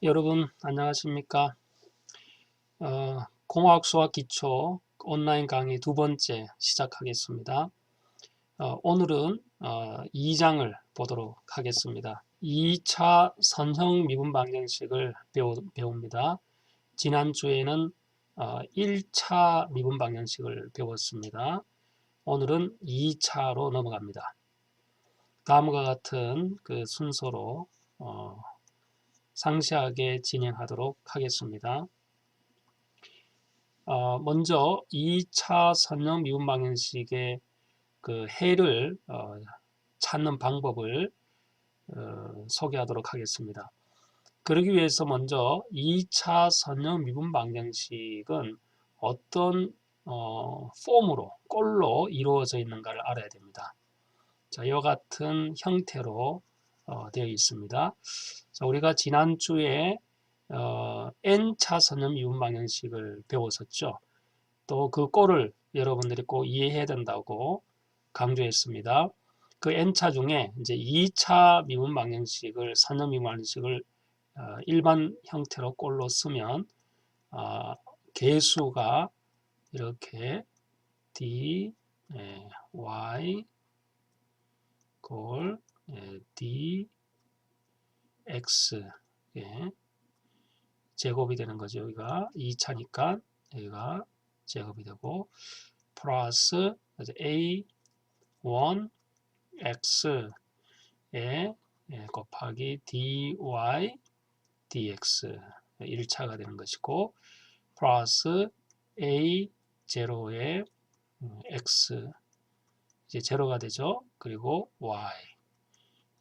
여러분 안녕하십니까? 공학 수학 기초 온라인 강의 두 번째 시작하겠습니다. 오늘은 2장을 보도록 하겠습니다. 2차 선형 미분 방정식을 배웁니다. 지난주에는 1차 미분 방정식을 배웠습니다. 오늘은 2차로 넘어갑니다. 다음과 같은 그 순서로 상세하게 진행하도록 하겠습니다. 먼저 2차 선형 미분 방정식의 그 해를 찾는 방법을 소개하도록 하겠습니다. 그러기 위해서 먼저 2차 선형 미분 방정식은 어떤 폼으로, 꼴로 이루어져 있는가를 알아야 됩니다. 자, 이와 같은 형태로 되어 있습니다. 자, 우리가 지난주에 n차 선형 미분 방정식을 배웠었죠. 또 그 꼴을 여러분들이 꼭 이해해야 된다고 강조했습니다. 그 n차 중에 이제 2차 미분 방정식을 선형 미분 방정식을 일반 형태로 꼴로 쓰면 개수가 이렇게 d y 꼴 d x 제곱이 되는 거죠. 여기가 2차니까 여기가 제곱이 되고 플러스 a1 x에 곱하기 dy dx 1차가 되는 것이고 플러스 a0에 x 이제 제로가 되죠. 그리고 y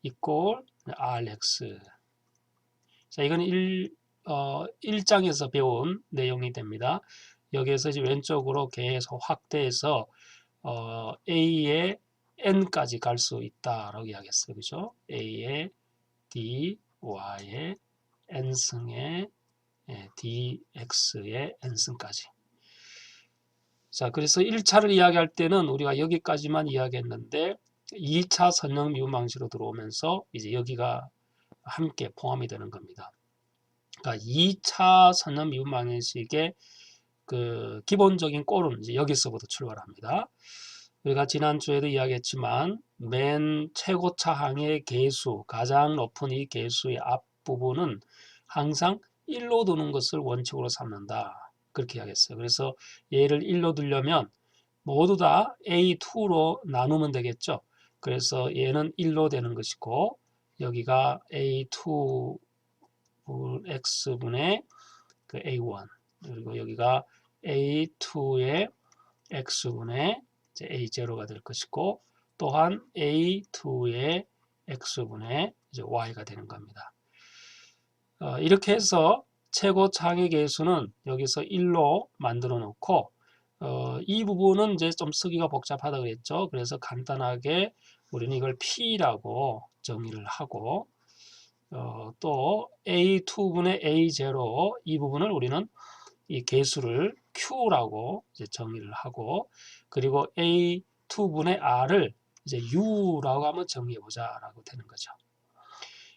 이꼴 rx. 자, 이거는 1장에서 배운 내용이 됩니다. 여기에서 이제 왼쪽으로 계속 확대해서 A의 N까지 갈 수 있다라고 이야기했어요. 그죠? A의 D, Y의 N승의 DX의 N승까지. 자, 그래서 1차를 이야기할 때는 우리가 여기까지만 이야기했는데 2차 선형 미분 방식으로 들어오면서 이제 여기가 함께 포함이 되는 겁니다. 그러니까 2차 선형 미분 방정식의 그 기본적인 꼴은 이제 여기서부터 출발합니다. 우리가 지난주에도 이야기했지만 맨 최고차항의 개수, 가장 높은 이 개수의 앞부분은 항상 1로 두는 것을 원칙으로 삼는다. 그렇게 이야기했어요. 그래서 얘를 1로 두려면 모두 다 A2로 나누면 되겠죠. 그래서 얘는 1로 되는 것이고 여기가 A2 x분의 그 a1 그리고 여기가 a2의 x분의 a0가 될 것이고 또한 a2의 x분의 이제 y가 되는 겁니다. 이렇게 해서 최고차항의 개수는 여기서 1로 만들어 놓고 이 부분은 이제 좀 쓰기가 복잡하다 그랬죠. 그래서 간단하게 우리는 이걸 p라고 정의를 하고 또 A2분의 A0 이 부분을 우리는 이 개수를 Q라고 이제 정의를 하고 그리고 A2분의 R을 이제 U라고 한번 정의해 보자라고 되는 거죠.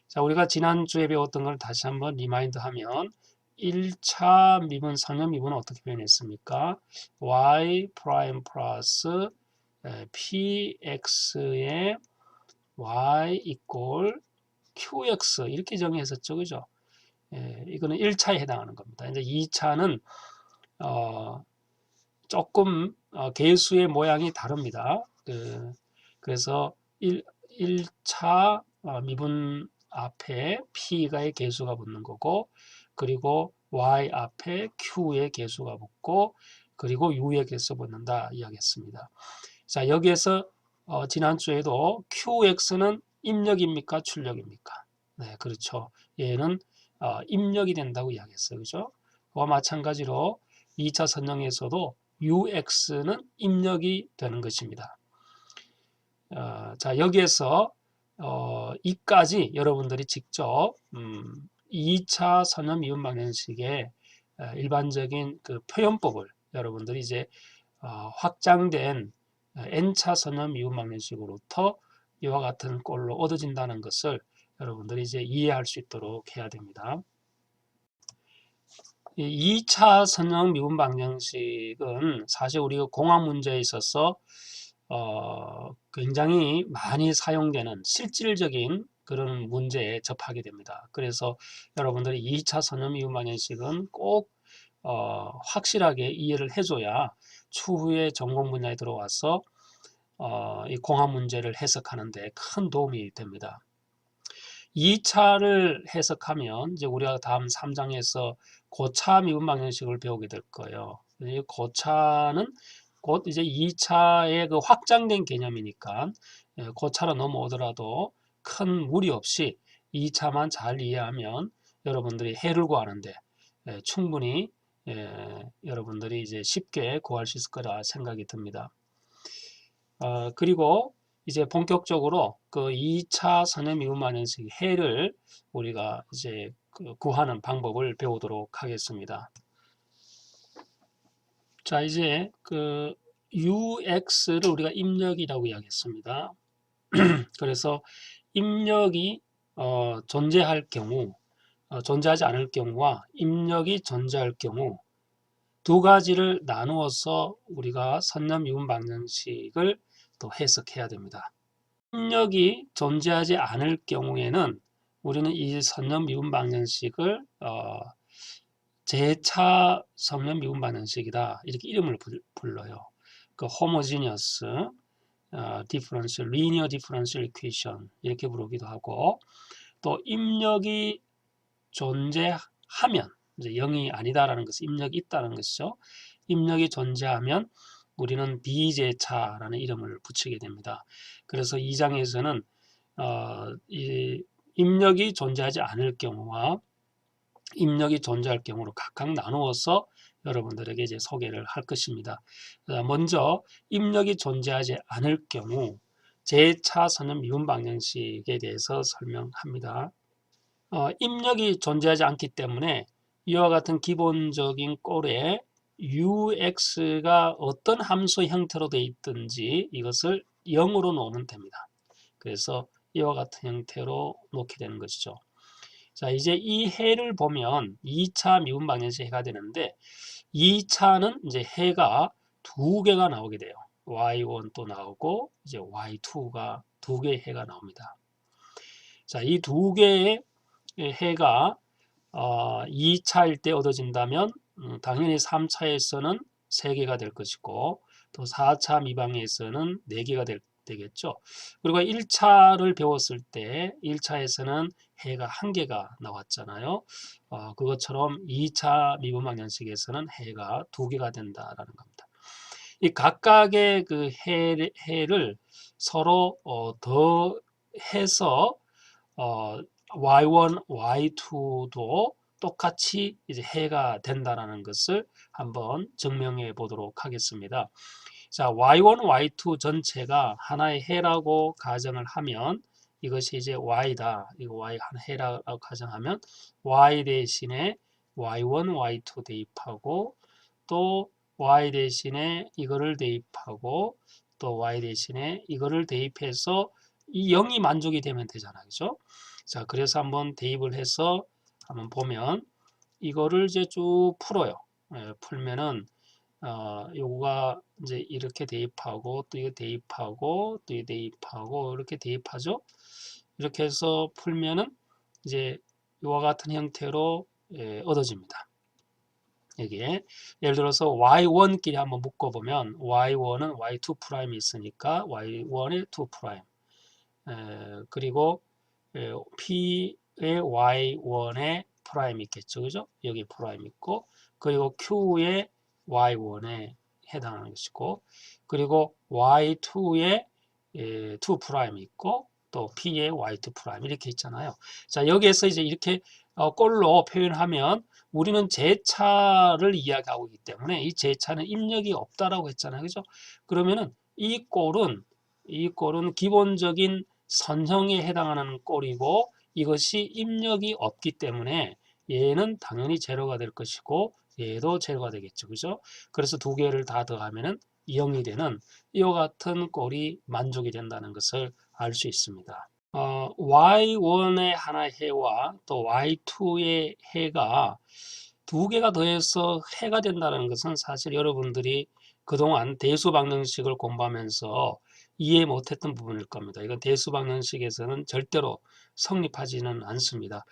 자, 우리가 지난주에 배웠던 걸 다시 한번 리마인드 하면 1차 미분, 선형 미분은 어떻게 표현했습니까? y 프라임 플러스 px의 y 이꼴 qx 이렇게 정의했었죠. 그죠? 이거는 1차에 해당하는 겁니다. 이제 2차는 조금 개수의 모양이 다릅니다. 그래서 1차 미분 앞에 p가의 개수가 붙는 거고 그리고 y 앞에 q의 개수가 붙고 그리고 u의 개수 붙는다 이야기했습니다. 자, 여기에서 지난주에도 qx는 입력입니까? 출력입니까? 네, 그렇죠. 얘는 입력이 된다고 이야기했어요. 그죠? 그와 마찬가지로 2차 선형에서도 ux는 입력이 되는 것입니다. 자, 여기에서 이까지 여러분들이 직접 2차 선형 미분 방정식의 일반적인 그 표현법을 여러분들이 이제 확장된 n차 선형 미분 방정식으로부터 이와 같은 꼴로 얻어진다는 것을 여러분들이 이제 이해할 수 있도록 해야 됩니다. 이 2차 선형 미분 방정식은 사실 우리가 공학 문제에 있어서 굉장히 많이 사용되는 실질적인 그런 문제에 접하게 됩니다. 그래서 여러분들이 2차 선형 미분 방정식은 꼭 확실하게 이해를 해줘야 추후에 전공 분야에 들어와서 이 공학 문제를 해석하는 데 큰 도움이 됩니다. 2차를 해석하면 이제 우리가 다음 3장에서 고차 미분 방정식을 배우게 될 거예요. 이 고차는 곧 이제 2차의 그 확장된 개념이니까 고차로 넘어오더라도 큰 무리 없이 2차만 잘 이해하면 여러분들이 해를 구하는데 충분히 여러분들이 이제 쉽게 구할 수 있을 거라 생각이 듭니다. 그리고 이제 본격적으로 그 2차 선형 미분 방정식 해를 우리가 이제 구하는 방법을 배우도록 하겠습니다. 자, 이제 그 UX를 우리가 입력이라고 이야기했습니다. 그래서 입력이 존재할 경우, 존재하지 않을 경우와 입력이 존재할 경우 두 가지를 나누어서 우리가 선형 미분 방정식을 또 해석해야 됩니다. 입력이 존재하지 않을 경우에는 우리는 이 선형 미분 방정식을 재차 선형 미분 방정식이다 이렇게 이름을 불러요. 그 homogeneous differential, linear differential equation 이렇게 부르기도 하고, 또 입력이 존재하면 이제 0이 아니다라는 것은 입력이 있다는 것이죠. 입력이 존재하면 우리는 비재차라는 이름을 붙이게 됩니다. 그래서 2장에서는 이 입력이 존재하지 않을 경우와 입력이 존재할 경우로 각각 나누어서 여러분들에게 이제 소개를 할 것입니다. 먼저 입력이 존재하지 않을 경우 재차 선형 미분 방정식에 대해서 설명합니다. 입력이 존재하지 않기 때문에 이와 같은 기본적인 꼴에 ux가 어떤 함수 형태로 되어 있든지 이것을 0으로 놓으면 됩니다. 그래서 이와 같은 형태로 놓게 되는 것이죠. 자, 이제 이 해를 보면 2차 미분 방정식 해가 되는데 2차는 이제 해가 두 개가 나오게 돼요. y1 또 나오고 이제 y2가 두 개의 해가 나옵니다. 자, 이 두 개의 해가 2차일 때 얻어진다면 당연히 3차에서는 3개가 될 것이고 또 4차 미방에서는 4개가 되겠죠. 그리고 1차를 배웠을 때 1차에서는 해가 1개가 나왔잖아요. 그것처럼 2차 미분 방정식에서는 해가 2개가 된다라는 겁니다. 이 각각의 그 해를 서로 더해서 y1, y2도 똑같이 이제 해가 된다라는 것을 한번 증명해 보도록 하겠습니다. 자, y1, y2 전체가 하나의 해라고 가정을 하면 이것이 이제 y다. 이거 y 한 해라고 가정하면 y 대신에 y1, y2 대입하고 또 y 대신에 이거를 대입하고 또 y 대신에 이거를 대입해서 이 0이 만족이 되면 되잖아요. 그죠? 자, 그래서 한번 대입을 해서 한번 보면 이거를 이제 쭉 풀어요. 풀면은 요거가 이제 이렇게 대입하고 또 이거 대입하고 또 이거 대입하고 이렇게 대입하죠. 이렇게 해서 풀면은 이제 이와 같은 형태로 얻어집니다. 여기에 예를 들어서 y1끼리 한번 묶어보면 y1은 y2 프라임이 있으니까 y1의 2 프라임 그리고 P의 Y1에 프라임 있겠죠. 그죠? 여기 프라임 있고, 그리고 Q의 Y1에 해당하는 것이고, 그리고 Y2에 2 프라임 있고, 또 P의 Y2 프라임 이렇게 있잖아요. 자, 여기에서 이제 이렇게 꼴로 표현하면 우리는 재차를 이야기하고 있기 때문에 이 재차는 입력이 없다라고 했잖아요. 그죠? 그러면은 이 꼴은 기본적인 선형에 해당하는 꼴이고 이것이 입력이 없기 때문에 얘는 당연히 제로가 될 것이고 얘도 제로가 되겠죠. 그죠? 그래서 두 개를 다 더하면은 0이 되는 이와 같은 꼴이 만족이 된다는 것을 알 수 있습니다. y1의 하나의 해와 또 y2의 해가 두 개가 더해서 해가 된다는 것은 사실 여러분들이 그동안 대수방정식을 공부하면서 이해 못했던 부분일 겁니다. 이건 대수방정식에서는 절대로 성립하지는 않습니다.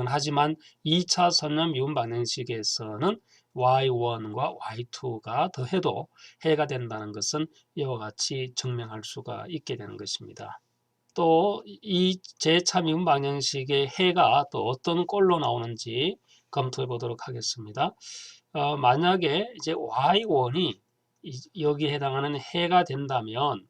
하지만 2차 선형 미분 방정식에서는 y1과 y2가 더해도 해가 된다는 것은 이와 같이 증명할 수가 있게 되는 것입니다. 또 이 재차 미분 방정식의 해가 또 어떤 꼴로 나오는지 검토해 보도록 하겠습니다. 만약에 이제 y1이 여기에 해당하는 해가 된다면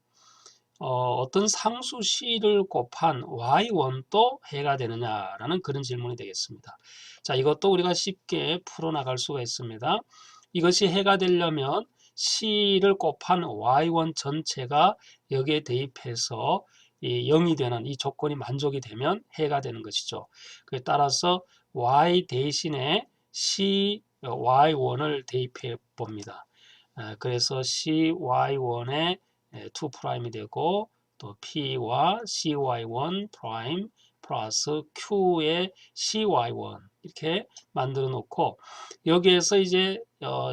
어떤 상수 c를 곱한 y1도 해가 되느냐라는 그런 질문이 되겠습니다. 자, 이것도 우리가 쉽게 풀어나갈 수가 있습니다. 이것이 해가 되려면 c를 곱한 y1 전체가 여기에 대입해서 이 0이 되는 이 조건이 만족이 되면 해가 되는 것이죠. 그에 따라서 y 대신에 c y1을 대입해 봅니다. 그래서 cy1에 2'이 되고 또 p와 cy1 프라임 플러스 q의 cy1 이렇게 만들어 놓고 여기에서 이제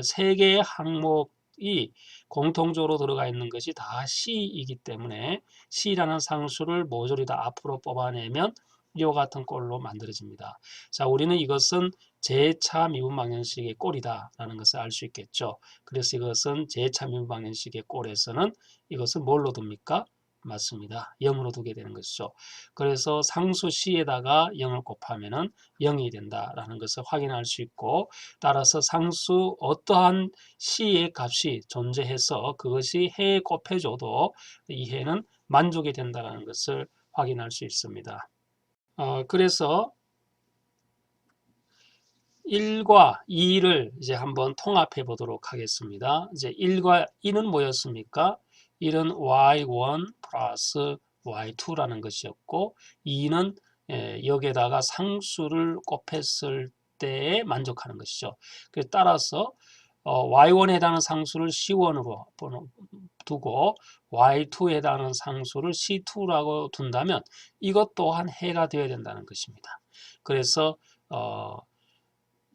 세 개의 항목이 공통적으로 들어가 있는 것이 다 c이기 때문에 c라는 상수를 모조리 다 앞으로 뽑아내면 이와 같은 꼴로 만들어집니다. 자, 우리는 이것은 재차 미분 방정식의 꼴이다라는 것을 알 수 있겠죠. 그래서 이것은 재차 미분 방정식의 꼴에서는 이것을 뭘로 둡니까? 맞습니다. 0으로 두게 되는 것이죠. 그래서 상수 c에다가 0을 곱하면은 0이 된다라는 것을 확인할 수 있고 따라서 상수 어떠한 c의 값이 존재해서 그것이 해에 곱해줘도 이 해는 만족이 된다는 것을 확인할 수 있습니다. 그래서 1과 2를 이제 한번 통합해 보도록 하겠습니다. 이제 1과 2는 뭐였습니까? 1은 y1 플러스 y2라는 것이었고 2는 여기에다가 상수를 곱했을 때에 만족하는 것이죠. 따라서 y1에 해당하는 상수를 c1으로 두고 y2에 해당하는 상수를 c2라고 둔다면 이것 또한 해가 되어야 된다는 것입니다. 그래서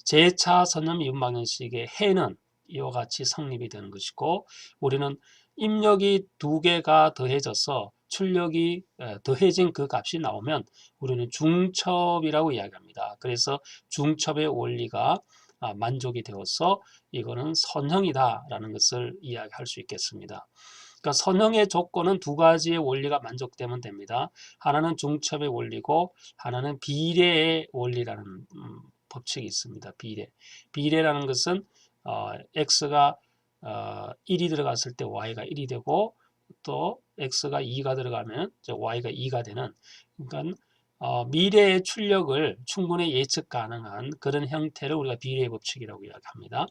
재차 선형 미분 방정식의 해는 이와 같이 성립이 되는 것이고 우리는 입력이 두 개가 더해져서 출력이 더해진 그 값이 나오면 우리는 중첩이라고 이야기합니다. 그래서 중첩의 원리가 만족이 되어서 이거는 선형이다라는 것을 이야기할 수 있겠습니다. 그러니까 선형의 조건은 두 가지의 원리가 만족되면 됩니다. 하나는 중첩의 원리고 하나는 비례의 원리라는 법칙이 있습니다. 비례라는 것은 x가 1이 들어갔을 때 y가 1이 되고 또 x가 2가 들어가면 y가 2가 되는 그러니까 미래의 출력을 충분히 예측 가능한 그런 형태를 우리가 비례의 법칙이라고 이야기합니다.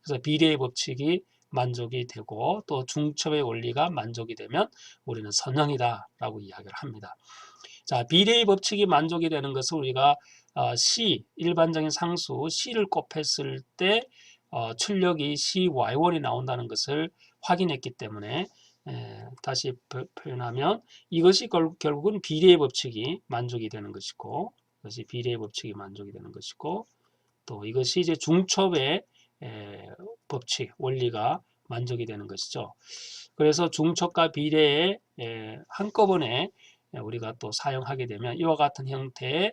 그래서 비례의 법칙이 만족이 되고 또 중첩의 원리가 만족이 되면 우리는 선형이다라고 이야기를 합니다. 자, 비례의 법칙이 만족이 되는 것을 우리가 C, 일반적인 상수 C를 곱했을 때 출력이 CY1이 나온다는 것을 확인했기 때문에 다시 표현하면 이것이 결국은 비례의 법칙이 만족이 되는 것이고 이것이 비례의 법칙이 만족이 되는 것이고 또 이것이 이제 중첩의 법칙, 원리가 만족이 되는 것이죠. 그래서 중첩과 비례의 한꺼번에 우리가 또 사용하게 되면 이와 같은 형태의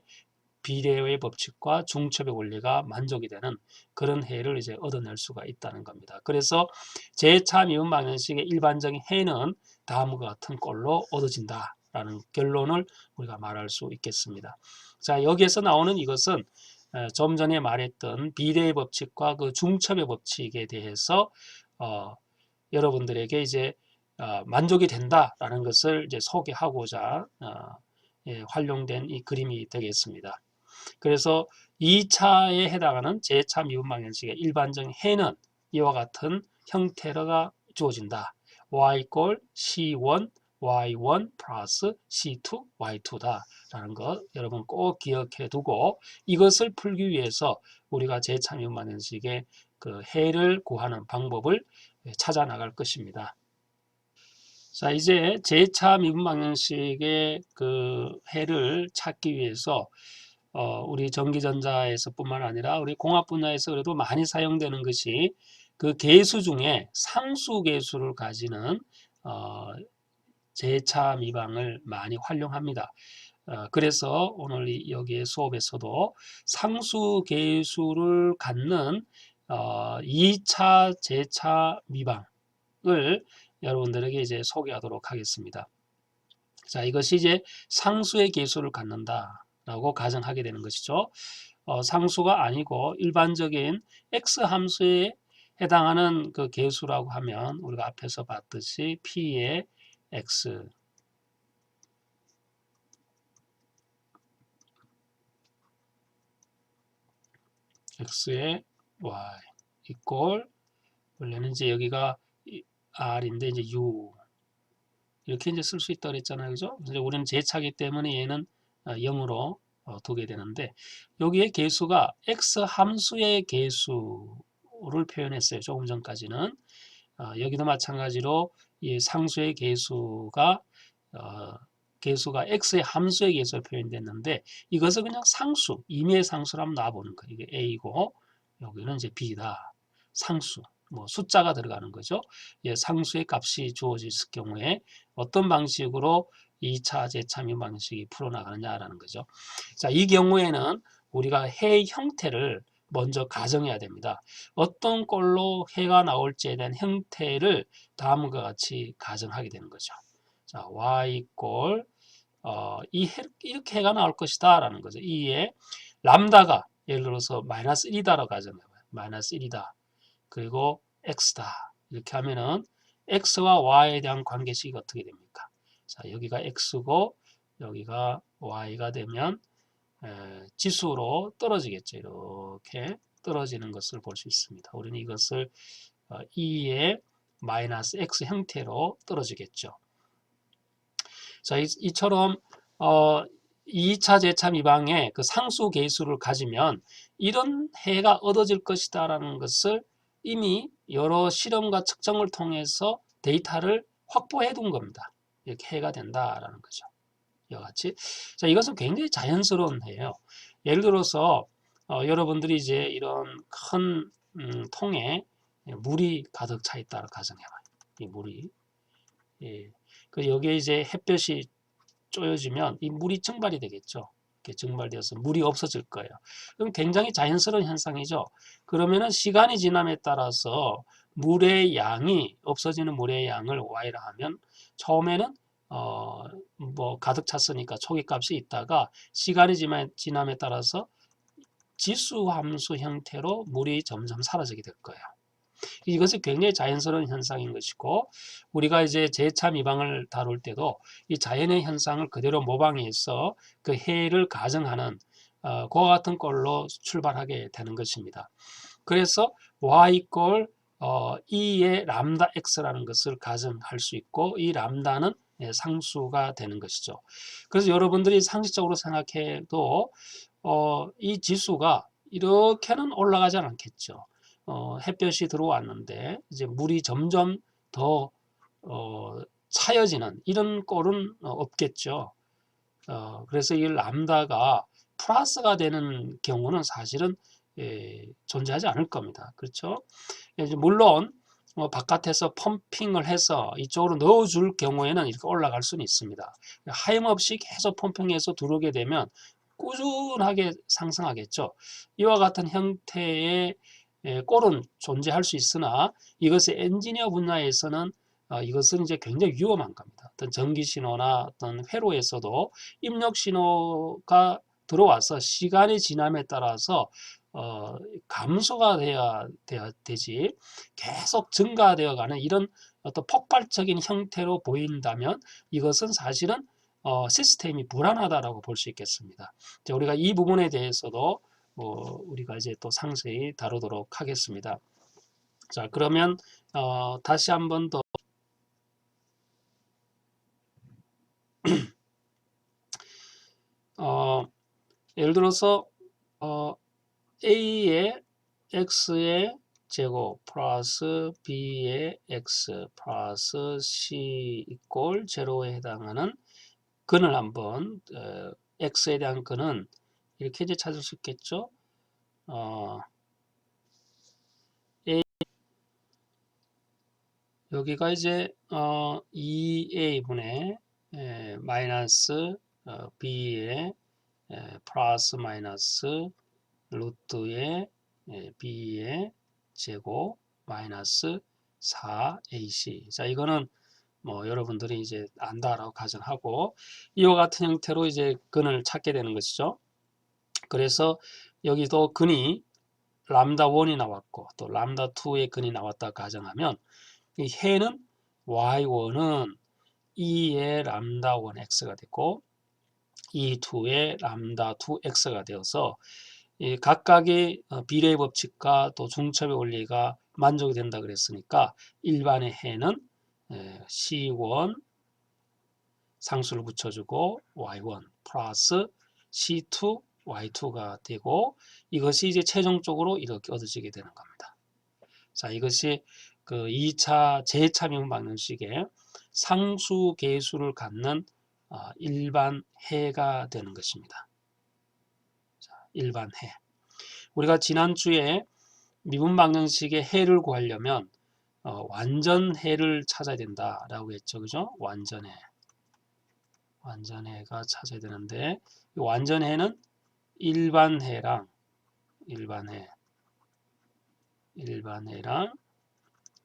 비례의 법칙과 중첩의 원리가 만족이 되는 그런 해를 이제 얻어낼 수가 있다는 겁니다. 그래서 재차 미분 방정식의 일반적인 해는 다음과 같은 꼴로 얻어진다라는 결론을 우리가 말할 수 있겠습니다. 자, 여기에서 나오는 이것은 좀 전에 말했던 비례의 법칙과 그 중첩의 법칙에 대해서 여러분들에게 이제 만족이 된다라는 것을 이제 소개하고자 활용된 이 그림이 되겠습니다. 그래서 2차에 해당하는 재차 미분 방정식의 일반적인 해는 이와 같은 형태가 주어진다. y 꼴 c1 y1 플러스 c2 y2다 라는 것 여러분 꼭 기억해 두고 이것을 풀기 위해서 우리가 재차 미분 방정식의 그 해를 구하는 방법을 찾아 나갈 것입니다. 자, 이제 재차 미분 방정식의 그 해를 찾기 위해서 우리 전기전자에서뿐만 아니라 우리 공학 분야에서 그래도 많이 사용되는 것이 그 계수 중에 상수 계수를 가지는 재차 미방을 많이 활용합니다. 그래서 오늘 여기에 수업에서도 상수 계수를 갖는 2차 재차 미방을 여러분들에게 이제 소개하도록 하겠습니다. 자, 이것이 이제 상수의 계수를 갖는다라고 가정하게 되는 것이죠. 상수가 아니고 일반적인 x 함수에 해당하는 그 계수라고 하면 우리가 앞에서 봤듯이 p의 x x의 y 이꼴 원래는 이제 여기가 r인데 이제 u 이렇게 이제 쓸 수 있다 그랬잖아요. 그죠? 이제 우리는 재차기 때문에 얘는 0으로 두게 되는데 여기에 계수가 x 함수의 계수를 표현했어요. 조금 전까지는. 여기도 마찬가지로 이 상수의 계수가 x의 함수의 계수로 표현됐는데 이것을 그냥 상수, 임의의 상수로 한번 놔보는 거예요. 이게 a고 여기는 이제 b다. 상수. 뭐 숫자가 들어가는 거죠. 예, 상수의 값이 주어질 경우에 어떤 방식으로 2차 재참여 방식이 풀어나가느냐라는 거죠. 자, 이 경우에는 우리가 해의 형태를 먼저 가정해야 됩니다. 어떤 꼴로 해가 나올지에 대한 형태를 다음과 같이 가정하게 되는 거죠. 자, y꼴 이렇게 해가 나올 것이다 라는 거죠. 이에 람다가 예를 들어서 마이너스 1이다라고 가정해봐요. 마이너스 1이다. 그리고 x다. 이렇게 하면은 x와 y에 대한 관계식이 어떻게 됩니까? 자, 여기가 x고 여기가 y가 되면 지수로 떨어지겠죠. 이렇게 떨어지는 것을 볼 수 있습니다. 우리는 이것을 2의 마이너스 x 형태로 떨어지겠죠. 자, 이처럼 2차 재차 미방의 그 상수 계수를 가지면 이런 해가 얻어질 것이다 라는 것을 이미 여러 실험과 측정을 통해서 데이터를 확보해 둔 겁니다. 이렇게 해가 된다라는 거죠. 이와 같이. 자, 이것은 굉장히 자연스러운 해예요. 예를 들어서 여러분들이 이제 이런 큰 통에 물이 가득 차 있다고 가정해봐요. 이 물이. 예. 그 여기에 이제 햇볕이 쪼여지면 이 물이 증발이 되겠죠. 이렇게 증발되어서 물이 없어질 거예요. 그럼 굉장히 자연스러운 현상이죠. 그러면은 시간이 지남에 따라서 물의 양이 없어지는 물의 양을 y라 하면 처음에는 뭐 가득 찼으니까 초기값이 있다가 시간이 지남에 따라서 지수 함수 형태로 물이 점점 사라지게 될 거예요. 이것이 굉장히 자연스러운 현상인 것이고 우리가 이제 재차 미방을 다룰 때도 이 자연의 현상을 그대로 모방해서 그 해를 가정하는 그와 같은 꼴로 출발하게 되는 것입니다. 그래서 y=2의 람다 x라는 것을 가정할 수 있고 이 람다는 상수가 되는 것이죠. 그래서 여러분들이 상식적으로 생각해도 이 지수가 이렇게는 올라가지 않겠죠. 햇볕이 들어왔는데 이제 물이 점점 더 차여지는 이런 꼴은 없겠죠. 그래서 이 람다가 플러스가 되는 경우는 사실은 존재하지 않을 겁니다. 그렇죠? 이제 물론 바깥에서 펌핑을 해서 이쪽으로 넣어줄 경우에는 이렇게 올라갈 수는 있습니다. 하염없이 계속 펌핑해서 들어오게 되면 꾸준하게 상승하겠죠. 이와 같은 형태의 꼴은 존재할 수 있으나 이것의 엔지니어 분야에서는 이것은 이제 굉장히 위험한 겁니다. 어떤 전기 신호나 어떤 회로에서도 입력 신호가 들어와서 시간이 지남에 따라서 감소가 돼야 되지 계속 증가되어 가는 이런 어떤 폭발적인 형태로 보인다면 이것은 사실은 시스템이 불안하다라고 볼 수 있겠습니다. 우리가 이 부분에 대해서도 우리가 이제 또 상세히 다루도록 하겠습니다. 자, 그러면 다시 한번 더 예를 들어서 A의 X의 제곱 플러스 B의 X 플러스 C 이꼴 제로에 해당하는 근을 한번 X에 대한 근은 이렇게 이제 찾을 수 있겠죠. 여기가 이제 2a분의 마이너스 b의 플러스 마이너스 루트의 b의 제곱 마이너스 4ac. 자, 이거는 뭐 여러분들이 이제 안다라고 가정하고 이와 같은 형태로 이제 근을 찾게 되는 것이죠. 그래서 여기도 근이 람다 1이 나왔고 또 람다 2의 근이 나왔다 가정하면 이 해는 y1은 2의 람다 1 x가 됐고 e2의 람다 2 x가 되어서 이 각각의 비례 법칙과 또 중첩의 원리가 만족이 된다 그랬으니까 일반의 해는 C1 상수를 붙여주고 Y1 플러스 C2 Y2가 되고 이것이 이제 최종적으로 이렇게 얻어지게 되는 겁니다. 자, 이것이 그 2차 제2차 미분 방정식의 상수 계수를 갖는 일반 해가 되는 것입니다. 자, 일반 해. 우리가 지난주에 미분 방정식의 해를 구하려면 완전해를 찾아야 된다라고 했죠. 그죠? 완전해. 완전해가 찾아야 되는데 이 완전해는 일반해랑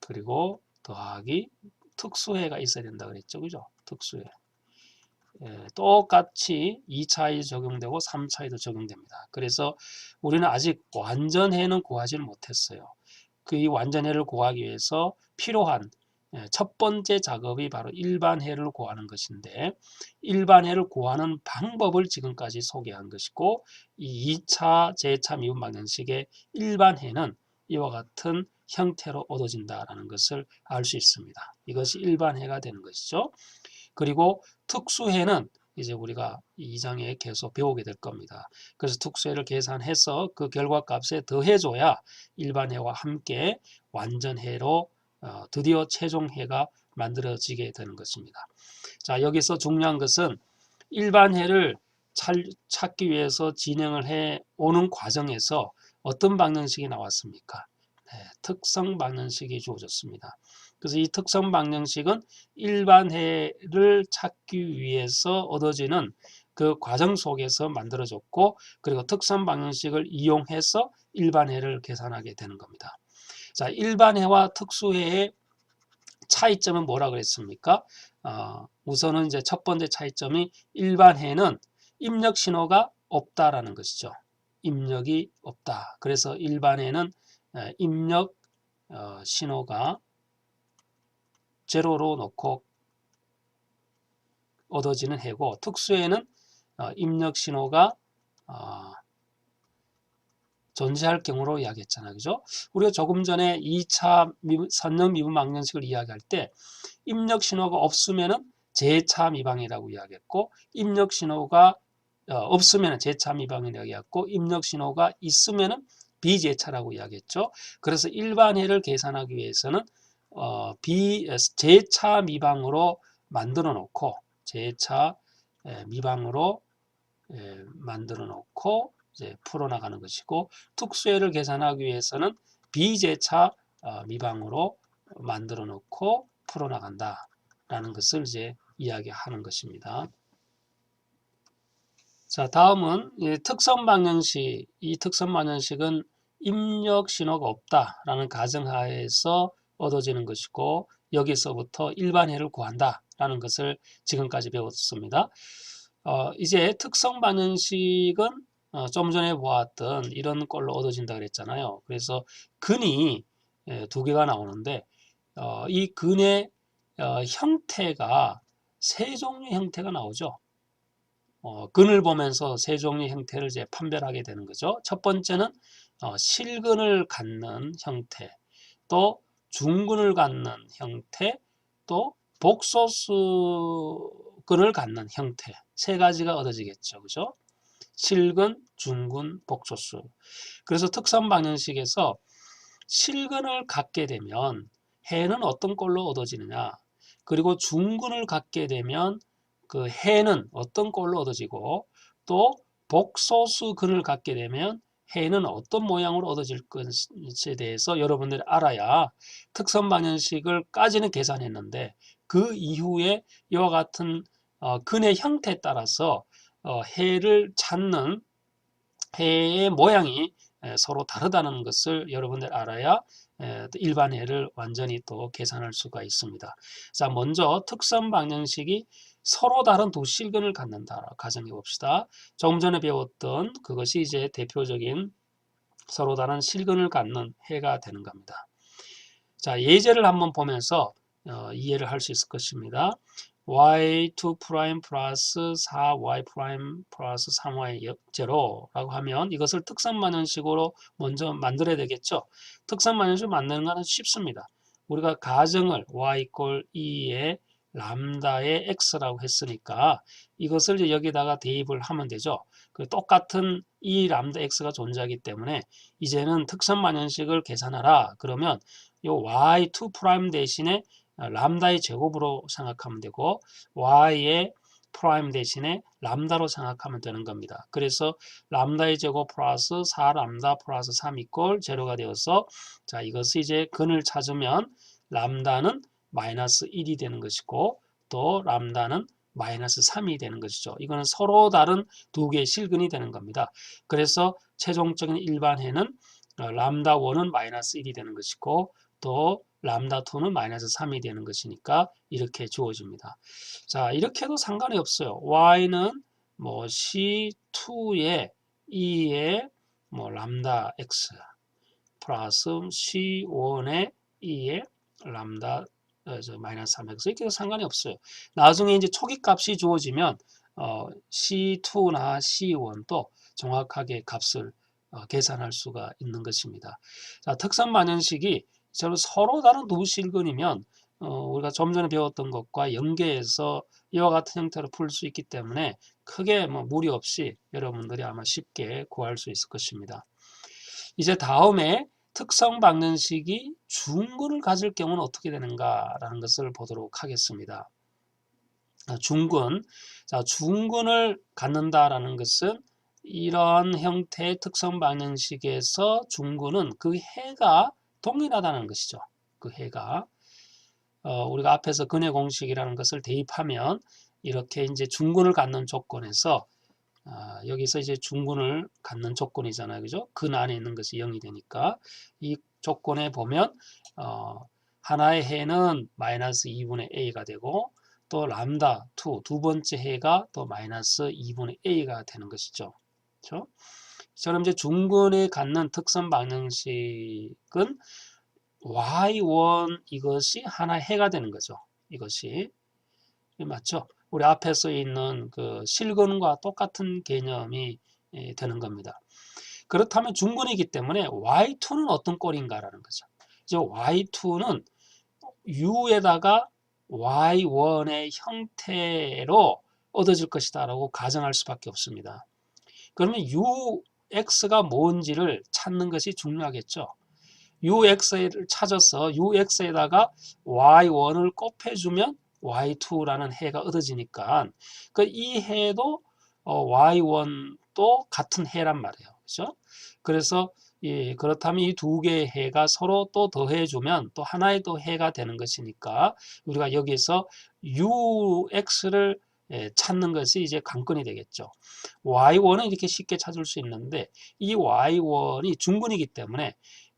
그리고 더하기 특수해가 있어야 된다 그랬죠. 그죠? 특수해. 똑같이 2차에 적용되고 3차에도 적용됩니다. 그래서 우리는 아직 완전해는 구하지는 못했어요. 그 이 완전해를 구하기 위해서 필요한 첫 번째 작업이 바로 일반해를 구하는 것인데 일반해를 구하는 방법을 지금까지 소개한 것이고 이 2차 제2차 미분 방정식의 일반해는 이와 같은 형태로 얻어진다라는 것을 알 수 있습니다. 이것이 일반해가 되는 것이죠. 그리고 특수해는 이제 우리가 2장에 계속 배우게 될 겁니다. 그래서 특수해를 계산해서 그 결과값에 더해줘야 일반해와 함께 완전해로 드디어 최종해가 만들어지게 되는 것입니다. 자, 여기서 중요한 것은 일반해를 찾기 위해서 진행을 해 오는 과정에서 어떤 방정식이 나왔습니까? 특성 방정식이 주어졌습니다. 그래서 이 특성 방정식은 일반해를 찾기 위해서 얻어지는 그 과정 속에서 만들어졌고 그리고 특성 방정식을 이용해서 일반해를 계산하게 되는 겁니다. 자, 일반해와 특수해의 차이점은 뭐라 그랬습니까? 우선은 이제 첫 번째 차이점이 일반해는 입력 신호가 없다라는 것이죠. 입력이 없다. 그래서 일반해는 입력 신호가 제로로 놓고 얻어지는 해고 특수해는 입력 신호가 존재할 경우로 이야기했잖아요. 그죠? 우리가 조금 전에 2차 선형 미분 방정식을 이야기할 때 입력 신호가 없으면은 제2차 미방이라고 이야기했고 입력 신호가 없으면 제2차 미방이라고 이야기했고 입력 신호가 있으면은 비제차라고 이야기했죠. 그래서 일반해를 계산하기 위해서는 제2차 미방으로 만들어 놓고 제2차 미방으로 만들어 놓고 이제 풀어나가는 것이고 특수해를 계산하기 위해서는 비제차 미방으로 만들어 놓고 풀어나간다라는 것을 이제 이야기하는 것입니다. 자, 다음은 특성 방정식. 이 특성 방정식은 입력 신호가 없다라는 가정하에서 얻어지는 것이고 여기서부터 일반해를 구한다라는 것을 지금까지 배웠습니다. 이제 특성 방정식은 좀 전에 보았던 이런 꼴로 얻어진다 그랬잖아요. 그래서 근이 두 개가 나오는데 이 근의 형태가 세 종류의 형태가 나오죠. 근을 보면서 세 종류의 형태를 이제 판별하게 되는 거죠. 첫 번째는 실근을 갖는 형태, 또 중근을 갖는 형태, 또 복소수근을 갖는 형태 세 가지가 얻어지겠죠. 그죠? 실근, 중근, 복소수. 그래서 특성 방정식에서 실근을 갖게 되면 해는 어떤 꼴로 얻어지느냐? 그리고 중근을 갖게 되면 그 해는 어떤 꼴로 얻어지고 또 복소수 근을 갖게 되면 해는 어떤 모양으로 얻어질 것에 대해서 여러분들이 알아야 특선 방정식을까지는 계산했는데 그 이후에 이와 같은 근의 형태에 따라서 해를 찾는 해의 모양이 서로 다르다는 것을 여러분들 알아야 일반 해를 완전히 또 계산할 수가 있습니다. 자, 먼저 특선 방정식이 서로 다른 두 실근을 갖는다 가정해 봅시다. 조금 전에 배웠던 그것이 이제 대표적인 서로 다른 실근을 갖는 해가 되는 겁니다. 자, 예제를 한번 보면서 이해를 할 수 있을 것입니다. y2' 플러스 4y' 플러스 3y 제로라고 하면 이것을 특선방정식으로 먼저 만들어야 되겠죠. 특선방정식 만드는 것은 쉽습니다. 우리가 가정을 y = 2에 람다의 x라고 했으니까 이것을 이제 여기다가 대입을 하면 되죠. 그 똑같은 이 람다 x가 존재하기 때문에 이제는 특선방정식을 계산하라. 그러면 이 y2' 대신에 람다의 제곱으로 생각하면 되고 y의 프라임 대신에 람다로 생각하면 되는 겁니다. 그래서 람다의 제곱 플러스 4람다 플러스 3 이꼴 제로가 되어서 자, 이것을 이제 근을 찾으면 람다는 마이너스 1이 되는 것이고 또 람다는 마이너스 3이 되는 것이죠. 이거는 서로 다른 두 개의 실근이 되는 겁니다. 그래서 최종적인 일반해는 람다 1은 마이너스 1이 되는 것이고 또 람다 2는 마이너스 3이 되는 것이니까 이렇게 주어집니다. 자, 이렇게 해도 상관이 없어요. y는 뭐 c2의 2의 뭐 람다 x 플러스 c1의 2의 람다 마이너스 3x 이렇게 해도 상관이 없어요. 나중에 이제 초기값이 주어지면 c2나 c1도 정확하게 값을 계산할 수가 있는 것입니다. 자, 특선 방정식이 서로 다른 두 실근이면 우리가 좀 전에 배웠던 것과 연계해서 이와 같은 형태로 풀 수 있기 때문에 크게 뭐 무리 없이 여러분들이 아마 쉽게 구할 수 있을 것입니다. 이제 다음에 특성 방정식이 중근을 가질 경우는 어떻게 되는가라는 것을 보도록 하겠습니다. 중근. 자, 중근을 갖는다라는 것은 이런 형태의 특성 방정식에서 중근은 그 해가 동일하다는 것이죠. 그 해가 우리가 앞에서 근해 공식이라는 것을 대입하면 이렇게 이제 중근을 갖는 조건에서 여기서 이제 중근을 갖는 조건이잖아요, 그죠? 근 안에 있는 것이 0이 되니까 이 조건에 보면 하나의 해는 마이너스 2분의 a가 되고 또 람다 2 두 번째 해가 또 마이너스 2분의 a가 되는 것이죠. 그렇죠? 이처럼 이제 중근에 갖는 특선 방정식은 y1 이것이 하나의 해가 되는 거죠. 이것이 맞죠? 우리 앞에 써 있는 그 실근과 똑같은 개념이 되는 겁니다. 그렇다면 중근이기 때문에 y2는 어떤 꼴인가라는 거죠. 이제 y2는 u에다가 y1의 형태로 얻어질 것이다 라고 가정할 수밖에 없습니다. 그러면 ux가 뭔지를 찾는 것이 중요하겠죠. ux를 찾아서 ux에다가 y1을 곱해주면 y2라는 해가 얻어지니까 이 해도 y1도 같은 해란 말이에요. 그렇죠? 그래서 그렇다면 이 두 개의 해가 서로 또 더해주면 또 하나의 또 해가 되는 것이니까 우리가 여기서 ux를 찾는 것이 이제 관건이 되겠죠. y1은 이렇게 쉽게 찾을 수 있는데 이 y1이 중근이기 때문에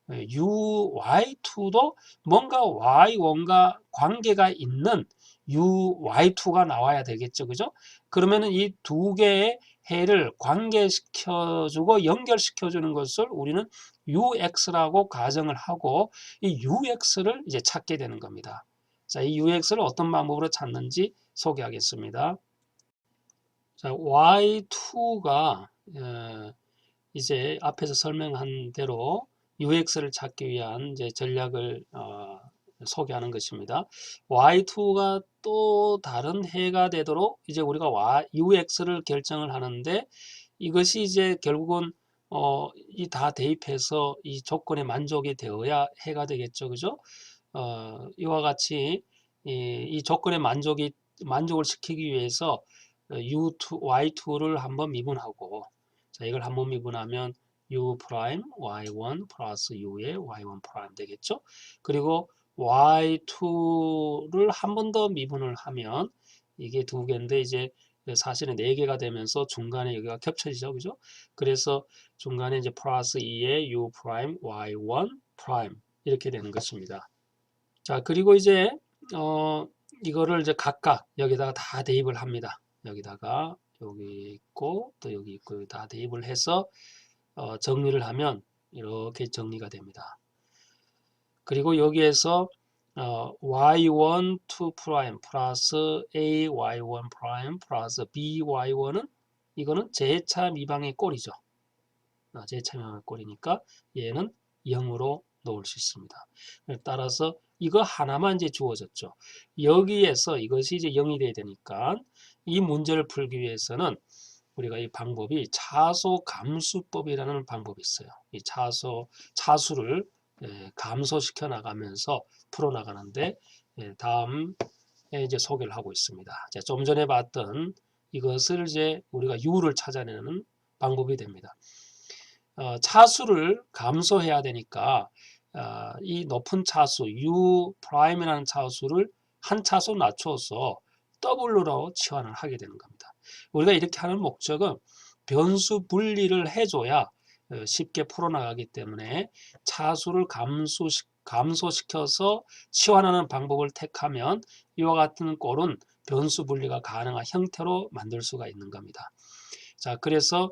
y2도 뭔가 y1과 관계가 있는 y2가 나와야 되겠죠. 그죠? 그러면은 이 두 개의 해를 관계시켜주고 연결시켜주는 것을 우리는 ux라고 가정을 하고 이 ux를 이제 찾게 되는 겁니다. 자, 이 ux를 어떤 방법으로 찾는지 소개하겠습니다. 자, y2가 이제 앞에서 설명한 대로 UX를 찾기 위한 이제 전략을 소개하는 것입니다. Y2가 또 다른 해가 되도록 이제 우리가 UX를 결정을 하는데 이것이 이제 결국은 이 다 대입해서 이 조건에 만족이 되어야 해가 되겠죠, 그죠? 이와 같이 이 조건에 만족을 시키기 위해서 Y2를 한번 미분하고 자, 이걸 한번 미분하면 u 프라임 y1 플러스 u의 y1 프라임 되겠죠? 그리고 y2를 한 번 더 미분을 하면 이게 두 개인데 이제 사실은 네 개가 되면서 중간에 여기가 겹쳐지죠. 그죠? 그래서 중간에 이제 플러스 2의 u 프라임 y1 프라임 이렇게 되는 것입니다. 자, 그리고 이제 이거를 이제 각각 여기다가 다 대입을 합니다. 여기다가 여기 있고 또 여기 있고 다 대입을 해서 정리를 하면 이렇게 정리가 됩니다. 그리고 여기에서 y1 2 프라임 플러스 a y1 프라임 플러스 b y1은 이거는 제차 미방의 꼴이죠. 제차 미방의 꼴이니까 얘는 0으로 놓을 수 있습니다. 따라서 이거 하나만 이제 주어졌죠. 여기에서 이것이 이제 0이 돼야 되니까 이 문제를 풀기 위해서는 우리가 이 방법이 차소감수법이라는 방법이 있어요. 이 차수를 감소시켜 나가면서 풀어 나가는데 다음에 이제 소개를 하고 있습니다. 좀 전에 봤던 이것을 이제 우리가 u를 찾아내는 방법이 됩니다. 차수를 감소해야 되니까 이 높은 차수 u 프라임이라는 차수를 한 차수 낮춰서 W로 치환을 하게 되는 겁니다. 우리가 이렇게 하는 목적은 변수 분리를 해줘야 쉽게 풀어나가기 때문에 차수를 감소시켜서 치환하는 방법을 택하면 이와 같은 꼴은 변수 분리가 가능한 형태로 만들 수가 있는 겁니다. 자, 그래서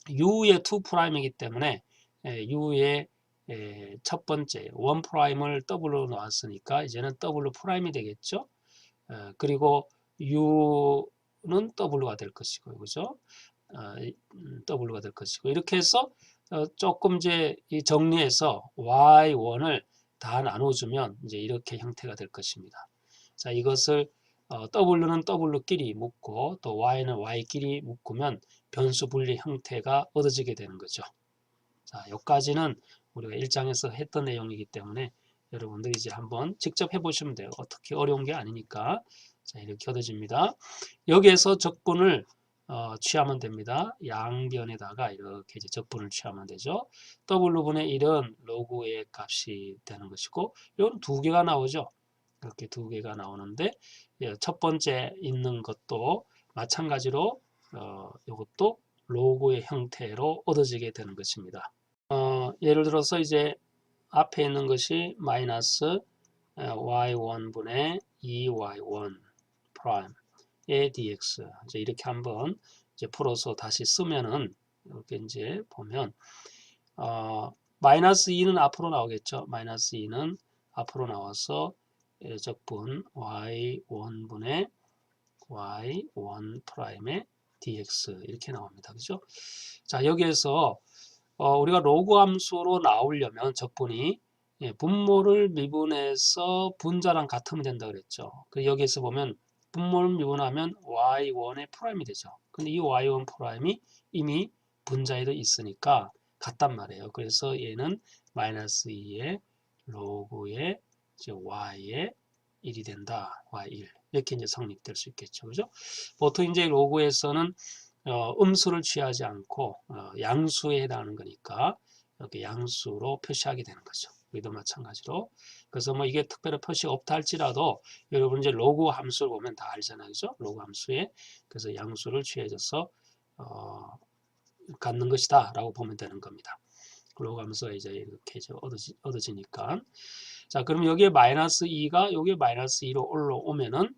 u의 2'이기 때문에 u의 첫 번째 1'을 W로 놓았으니까 이제는 W' 되겠죠. 그리고 u는 W가 될 것이고, 그죠? W가 될 것이고, 이렇게 해서 조금 이제 정리해서 y1을 다 나눠주면 이제 이렇게 형태가 될 것입니다. 자, 이것을 W는 W끼리 묶고 또 Y는 Y끼리 묶으면 변수 분리 형태가 얻어지게 되는 거죠. 자, 여기까지는 우리가 1장에서 했던 내용이기 때문에 여러분들이 이제 한번 직접 해보시면 돼요. 어떻게 어려운 게 아니니까. 자, 이렇게 얻어집니다. 여기에서 적분을 취하면 됩니다. 양변에다가 이렇게 이제 적분을 취하면 되죠. W분의 1은 로그의 값이 되는 것이고, 이건 두 개가 나오죠. 이렇게 두 개가 나오는데, 첫 번째 있는 것도 마찬가지로 이것도 로그의 형태로 얻어지게 되는 것입니다. 예를 들어서 이제 앞에 있는 것이 마이너스 y1분의 2y1 프라임의 dx. 이제 이렇게 한번 이제 풀어서 다시 쓰면은 이렇게 이제 보면 마이너스 2는 앞으로 나오겠죠. 마이너스 2는 앞으로 나와서 적분 y1분의 y1 프라임의 dx 이렇게 나옵니다. 그죠? 자, 여기에서 우리가 로그 함수로 나오려면 적분이 분모를 미분해서 분자랑 같으면 된다 그랬죠. 그 여기에서 보면 분모를 미분하면 y1의 프라임이 되죠. 근데 이 y1 프라임이 이미 분자에도 있으니까 같단 말이에요. 그래서 얘는 마이너스 2의 로그의 y의 1이 된다. y1 이렇게 이제 성립될 수 있겠죠. 그죠? 보통 이제 로그에서는 음수를 취하지 않고 양수에 해당하는 거니까 이렇게 양수로 표시하게 되는 거죠. 여기도 마찬가지로. 그래서 뭐 이게 특별히 표시 없다 할지라도 여러분 이제 로그 함수를 보면 다 알잖아요. 그죠? 로그 함수에. 그래서 양수를 취해져서 갖는 것이다 라고 보면 되는 겁니다. 로그 함수가 이제 이렇게 얻어지니까. 자, 그럼 여기에 마이너스 2가 여기에 마이너스 2로 올라오면은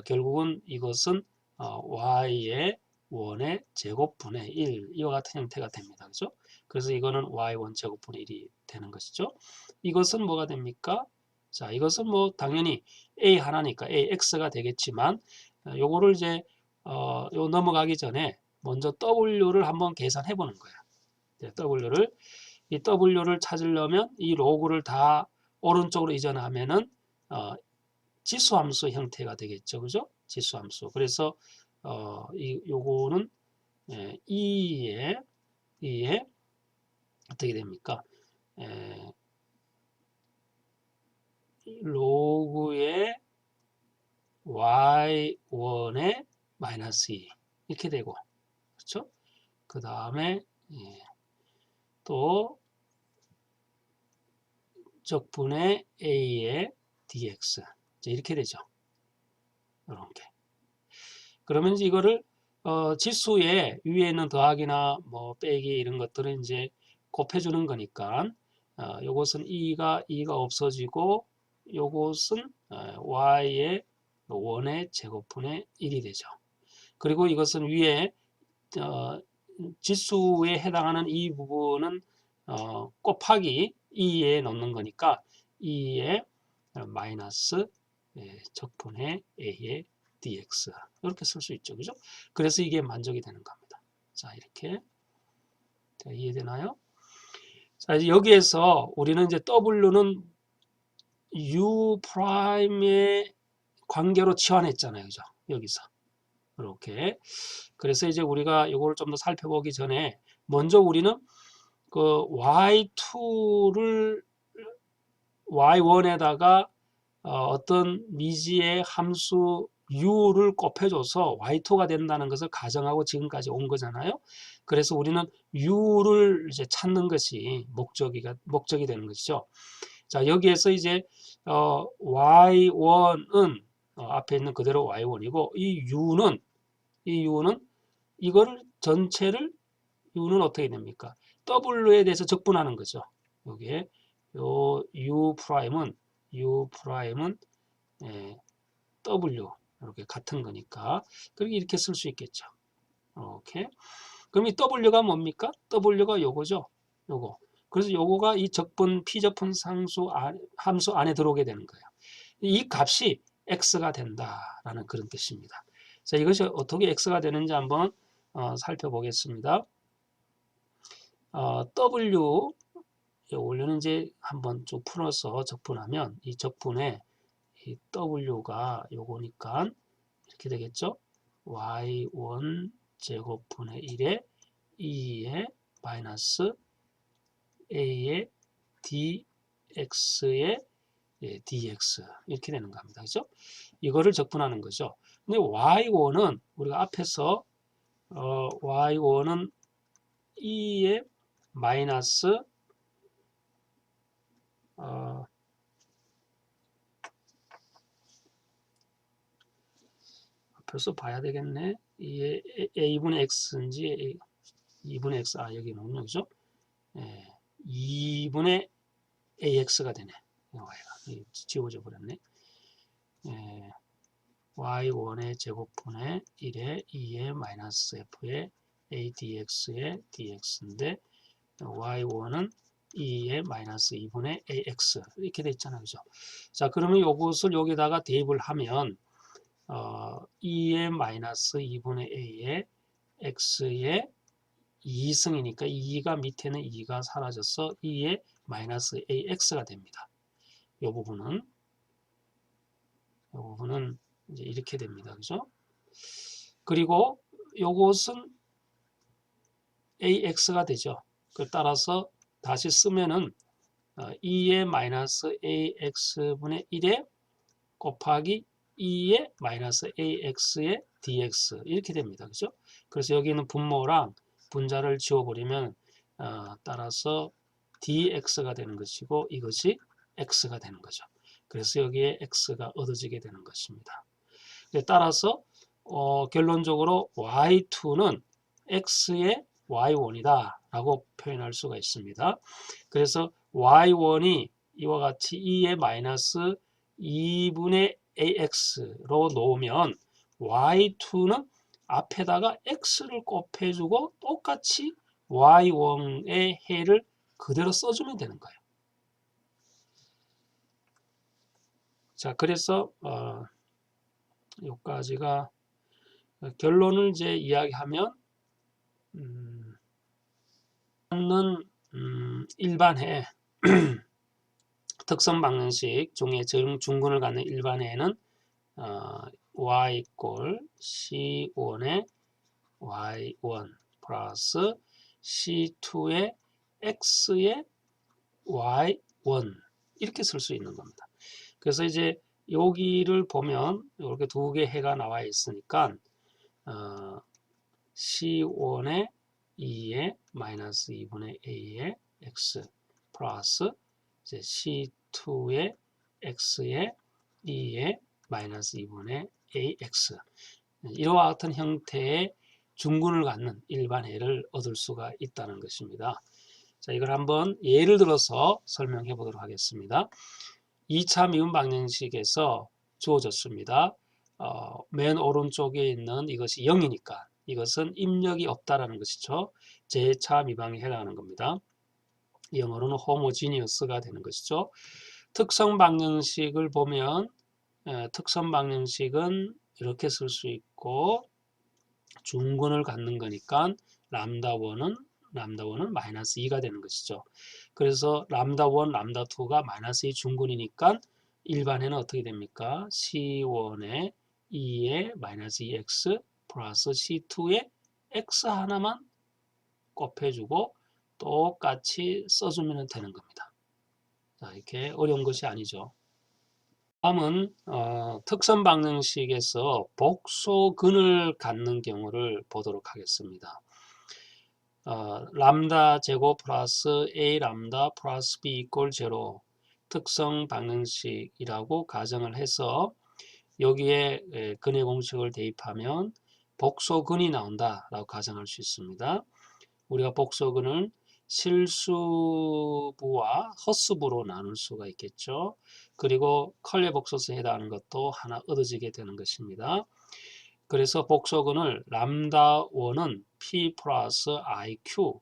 결국은 이것은 y의 원의 제곱분의 1 이와 같은 형태가 됩니다. 그죠? 그래서 이거는 y1 제곱분의 1이 되는 것이죠. 이것은 뭐가 됩니까? 자, 이것은 뭐 당연히 a 하나니까 ax가 되겠지만 요거를 이제 요 넘어가기 전에 먼저 w를 한번 계산해 보는 거예요. 이 w를 찾으려면 이 로그를 다 오른쪽으로 이전하면은 지수함수 형태가 되겠죠. 그죠? 지수함수. 그래서 요거는 2에 어떻게 됩니까? 로그의 y1의 마이너스 2 이렇게 되고, 그렇죠? 그 다음에 또 적분의 a의 dx 이렇게 되죠. 이렇게. 그러면 이제 이거를 지수의 위에 있는 더하기나 뭐 빼기 이런 것들은 이제 곱해주는 거니까 요것은 2가 없어지고 요것은 y의 원의 제곱분의 1이 되죠. 그리고 이것은 위에 지수에 해당하는 이 부분은 곱하기 2에 넣는 거니까 2의 마이너스 적분의 a의 dx 이렇게 쓸 수 있죠. 그죠? 그래서 이게 만족이 되는 겁니다. 자, 이렇게. 자, 이해되나요? 자, 이제 여기에서 우리는 이제 w는 u'의 관계로 치환했잖아요. 그죠? 여기서. 이렇게. 그래서 이제 우리가 이걸 좀 더 살펴보기 전에 먼저 우리는 그 y2를 y1에다가 어떤 미지의 함수 u를 곱해줘서 y2가 된다는 것을 가정하고 지금까지 온 거잖아요. 그래서 우리는 u를 이제 찾는 것이 목적이 되는 것이죠. 자, 여기에서 이제 y1은 앞에 있는 그대로 y1이고 이 u는 이거를 전체를 u는 어떻게 됩니까? w에 대해서 적분하는 거죠. 여기에 요 u'은 w 이렇게 같은 거니까 그렇게 이렇게 쓸 수 있겠죠. 이렇게. 그럼 이 w가 뭡니까? w가 요거죠. 요거. 그래서 요거가 이 적분 피적분 함수 안에 들어오게 되는 거예요. 이 값이 x가 된다라는 그런 뜻입니다. 자, 이것이 어떻게 x가 되는지 한번 살펴보겠습니다. w 원래는 이제 한번 쭉 풀어서 적분하면 이 적분에 이 w가 요거니까 이렇게 되겠죠. y1 제곱분의 1에 2의 마이너스 a의 dx의 dx 이렇게 되는 겁니다. 그죠? 이거를 적분하는 거죠. 근데 y1은 우리가 앞에서 y1은 2의 마이너스 앞에서 봐야 되겠네. 이게 a분의 x인지 2분의 x 여기는요. 그죠? 2분의 ax가 되네. y가 지워져 버렸네. y1의 제곱분의 1의 2의 마이너스 f의 a dx의 dx인데 y1은 2의 마이너스 2분의 ax 이렇게 돼 있잖아요. 그죠? 자, 그러면 이것을 여기다가 대입을 하면 2의 마이너스 2분의 a의 x의 2승이니까 2가 밑에는 2가 사라져서 2의 마이너스 ax가 됩니다. 이 부분은 이제 이렇게 됩니다. 그죠? 그리고 요것은 ax가 되죠. 따라서 다시 쓰면은 2의 마이너스 ax분의 1에 곱하기 2의 마이너스 ax의 dx 이렇게 됩니다. 그죠? 그래서 여기는 분모랑 분자를 지워버리면 따라서 dx가 되는 것이고 이것이 x가 되는 거죠. 그래서 여기에 x가 얻어지게 되는 것입니다. 따라서 결론적으로 y2는 x의 y1이다 라고 표현할 수가 있습니다. 그래서 y1이 이와 같이 2의 마이너스 2분의 ax로 놓으면 y2는 앞에다가 x를 곱해주고 똑같이 y1의 해를 그대로 써주면 되는 거예요. 자, 그래서 여기까지가 결론을 이제 이야기하면 일반해 특성 방정식 중에 중근을 갖는 일반해는 y 이꼴 c1의 y1 플러스 c2의 x의 y1 이렇게 쓸 수 있는 겁니다. 그래서 이제 여기를 보면 이렇게 두 개 해가 나와 있으니까 C1의 2의 마이너스 2분의 a의 x 플러스 이제 C2의 x의 2의 마이너스 2분의 ax 이와 같은 형태의 중근을 갖는 일반해를 얻을 수가 있다는 것입니다. 자, 이걸 한번 예를 들어서 설명해 보도록 하겠습니다. 2차 미분 방정식에서 주어졌습니다. 맨 오른쪽에 있는 이것이 0이니까 이것은 입력이 없다라는 것이죠. 제2차 미방에 해당하는 겁니다. 영어로는 homogeneous가 되는 것이죠. 특성 방정식을 보면 특성 방정식은 이렇게 쓸 수 있고 중근을 갖는 거니까 람다1은 마이너스 2가 되는 것이죠. 그래서 람다1, 람다2가 마이너스 2 중근이니까 일반에는 어떻게 됩니까? C1의 2의 마이너스 2x 플러스 C2의 x 하나만 곱해주고 똑같이 써주면 되는 겁니다. 자, 이렇게 어려운 것이 아니죠. 다음은 특선 방정식에서 복소근을 갖는 경우를 보도록 하겠습니다. 람다 제곱 플러스 a 람다 플러스 b 이꼴 제로 특성 방정식이라고 가정을 해서 여기에 근의 공식을 대입하면 복소근이 나온다라고 가정할 수 있습니다. 우리가 복소근을 실수부와 헛수부로 나눌 수가 있겠죠. 그리고 컬레 복소수에 해당하는 것도 하나 얻어지게 되는 것입니다. 그래서 복소근을 람다1은 p 플러스 iq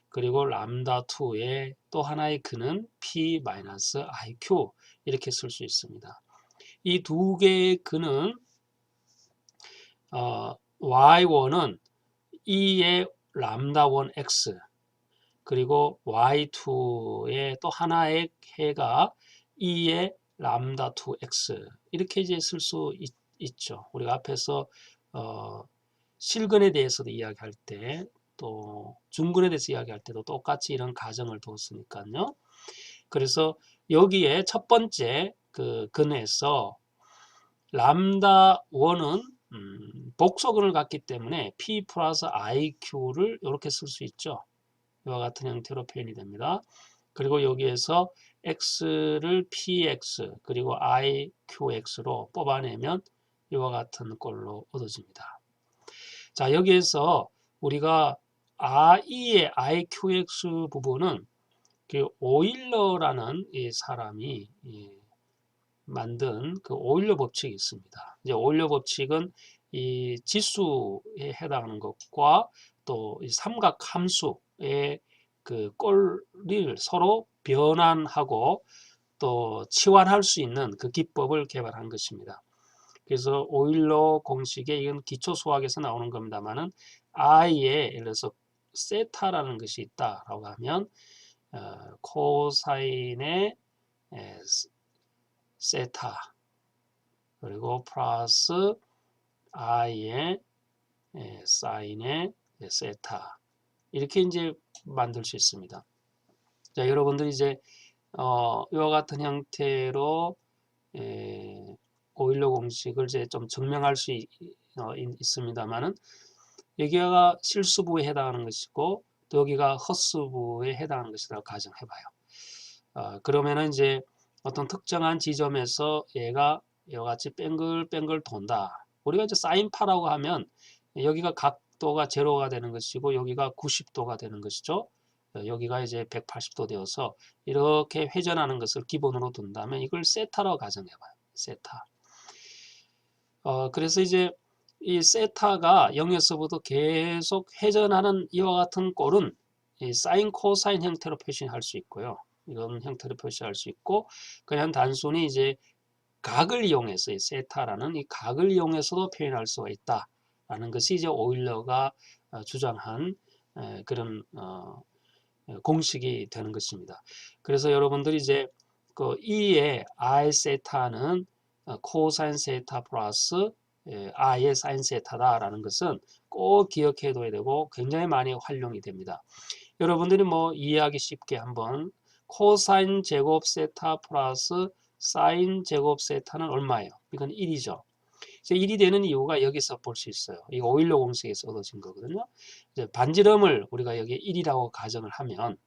그리고 람다2의 또 하나의 근은 p 마이너스 iq 이렇게 쓸 수 있습니다. 이 두 개의 근은 y1은 2의 람다1x 그리고 y2의 또 하나의 해가 2의 람다2x 이렇게 이제 쓸 수 있죠. 우리가 앞에서 실근에 대해서도 이야기할 때 또 중근에 대해서 이야기할 때도 똑같이 이런 가정을 뒀으니까요. 그래서 여기에 첫 번째 그 근에서 람다1은 복소근을 갖기 때문에 p 플러스 iq를 이렇게 쓸 수 있죠. 이와 같은 형태로 표현이 됩니다. 그리고 여기에서 x를 px 그리고 iqx로 뽑아내면 이와 같은 꼴로 얻어집니다. 자, 여기에서 우리가 i의 iqx 부분은 그 오일러라는 이 사람이 만든 그 오일러 법칙이 있습니다. 이제 오일러 법칙은 이 지수에 해당하는 것과 또 이 삼각 함수의 그 꼴을 서로 변환하고 또 치환할 수 있는 그 기법을 개발한 것입니다. 그래서 오일러 공식에 이건 기초 수학에서 나오는 겁니다만은 i에 예를 들어서 세타라는 것이 있다라고 하면 코사인의 세타 그리고 플러스 i의 사인의 세타 이렇게 이제 만들 수 있습니다. 자, 여러분들이 이제 이와 같은 형태로 오일러 공식을 이제 좀 증명할 수 있습니다만은 여기가 실수부에 해당하는 것이고 또 여기가 헛수부에 해당하는 것이라고 가정해봐요. 그러면은 이제 어떤 특정한 지점에서 얘가 이와 같이 뱅글뱅글 돈다. 우리가 이제 사인파라고 하면 여기가 각도가 제로가 되는 것이고 여기가 90도가 되는 것이죠. 여기가 이제 180도 되어서 이렇게 회전하는 것을 기본으로 둔다면 이걸 세타라고 가정해봐요. 세타. 그래서 이제 이 세타가 0에서부터 계속 회전하는 이와 같은 꼴은 이 사인 코사인 형태로 표시할 수 있고요. 이런 형태로 표시할 수 있고 그냥 단순히 이제 각을 이용해서 이 세타라는 이 각을 이용해서도 표현할 수가 있다라는 것이 이제 오일러가 주장한 그런 공식이 되는 것입니다. 그래서 여러분들이 이제 그 E의 I 세타는 코사인 세타 플러스 I의 사인 세타다라는 것은 꼭 기억해둬야 되고 굉장히 많이 활용이 됩니다. 여러분들이 뭐 이해하기 쉽게 한번 코사인 제곱 세타 플러스 사인 제곱 세타는 얼마예요? 이건 1이죠. 이제 1이 되는 이유가 여기서 볼 수 있어요. 이 오일러 공식에서 얻어진 거거든요. 이제 반지름을 우리가 여기 1이라고 가정을 하면,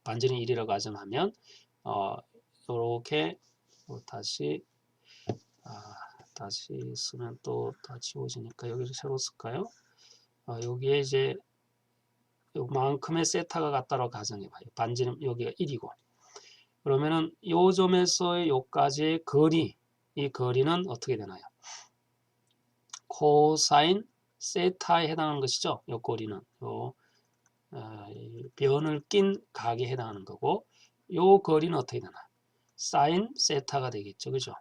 반지름 1이라고 가정하면, 이렇게 다시 다시 쓰면 또 다 지워지니까 여기서 새로 쓸까요? 여기에 이제 요만큼의 세타가 같다고 가정해 봐요. 반지름 여기가 1이고. 그러면은 요 점에서 요까지의 거리, 이 거리는 어떻게 되나요? 코사인 세타에 해당하는 것이죠. 요 거리는 변을 낀 각에 해당하는 거고, 요 거리는 어떻게 되나? 사인 세타가 되겠죠. 그죠?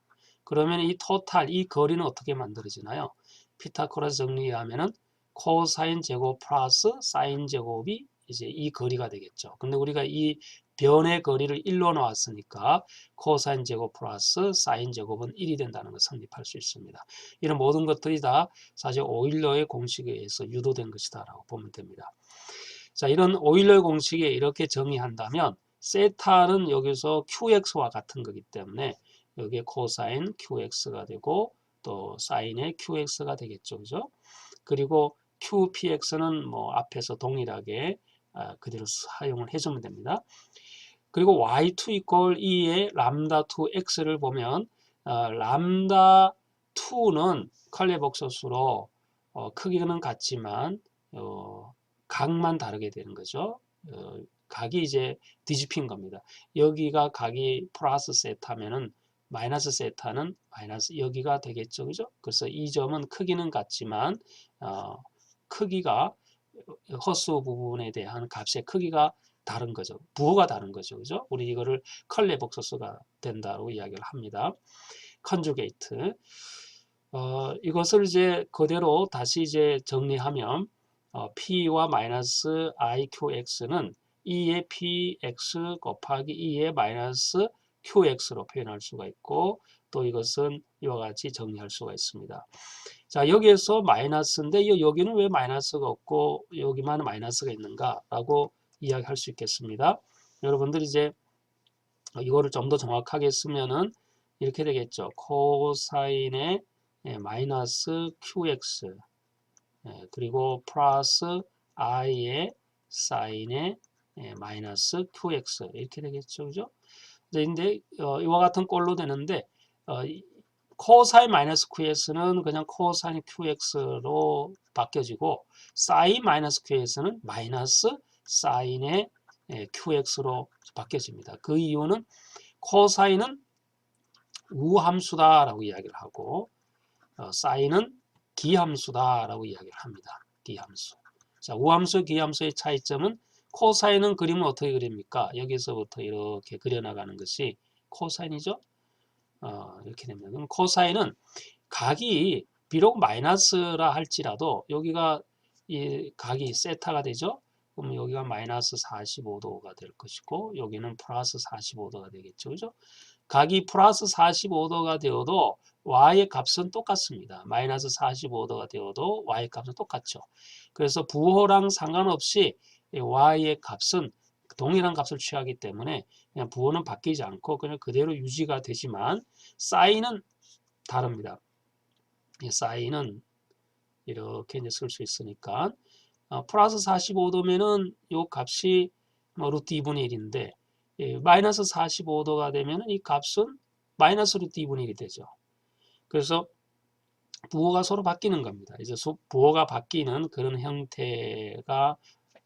그러면 이 토탈, 이 거리는 어떻게 만들어지나요? 피타고라스 정리하면은 코사인 제곱 플러스 사인 제곱이 이제 이 거리가 되겠죠. 근데 우리가 이 변의 거리를 1로 나왔으니까 코사인 제곱 플러스 사인 제곱은 1이 된다는 걸 성립할 수 있습니다. 이런 모든 것들이 다 사실 오일러의 공식에 의해서 유도된 것이다 라고 보면 됩니다. 자, 이런 오일러 공식에 이렇게 정의한다면 세타는 여기서 qx와 같은 거기 때문에 여기에 코사인 qx가 되고 또 사인의 qx가 되겠죠. 그죠? 그리고 qpx는 뭐 앞에서 동일하게 그대로 사용을 해주면 됩니다. 그리고 y2 equal 2의 람다2x를 보면 람다2는 컬레복소수로 크기는 같지만 각만 다르게 되는 거죠. 각이 이제 뒤집힌 겁니다. 여기가 각이 플러스 세타면은 마이너스 세타는 마이너스 여기가 되겠죠. 그죠? 그래서 이 점은 크기는 같지만 크기가 허수 부분에 대한 값의 크기가 다른 거죠. 부호가 다른 거죠. 그죠? 우리 이거를 컬레복소수가 된다고 이야기를 합니다. 컨주게이트. 이것을 이제 그대로 다시 이제 정리하면 P와 마이너스 IQX는 2의 PX 곱하기 2의 마이너스 QX로 표현할 수가 있고 또 이것은 이와 같이 정리할 수가 있습니다. 자, 여기에서 마이너스인데 여기는 왜 마이너스가 없고 여기만 마이너스가 있는가 라고 이야기할 수 있겠습니다. 여러분들 이제 이거를 좀 더 정확하게 쓰면은 이렇게 되겠죠. 코사인의 마이너스 QX 그리고 플러스 i의 사인의 마이너스 qx 이렇게 되겠죠. 그죠? 근데 이와 같은 꼴로 되는데 코사인 마이너스 qx는 그냥 코사인 qx로 바뀌어지고 사인 마이너스 qx는 마이너스 사인의 qx로 바뀌어집니다. 그 이유는 코사인은 우함수다라고 이야기를 하고 사인은 기함수다라고 이야기를 합니다. 기함수. 자, 우함수, 기함수의 차이점은 코사인은 그림을 어떻게 그립니까? 여기서부터 이렇게 그려나가는 것이 코사인이죠. 이렇게 됩니다. 그럼 코사인은 각이 비록 마이너스라 할지라도 여기가 이 각이 세타가 되죠. 그럼 여기가 마이너스 45도가 될 것이고 여기는 플러스 45도가 되겠죠. 그죠? 각이 플러스 45도가 되어도 y의 값은 똑같습니다. 마이너스 45도가 되어도 y의 값은 똑같죠. 그래서 부호랑 상관없이 y의 값은 동일한 값을 취하기 때문에 그냥 부호는 바뀌지 않고 그냥 그대로 유지가 되지만 사인은 다릅니다. 사인은 이렇게 이제 쓸 수 있으니까 플러스 45도면은 이 값이 뭐 루트 2분의 1인데 마이너스 45도가 되면 이 값은 마이너스 루트 2분의 1이 되죠. 그래서 부호가 서로 바뀌는 겁니다. 이제 부호가 바뀌는 그런 형태가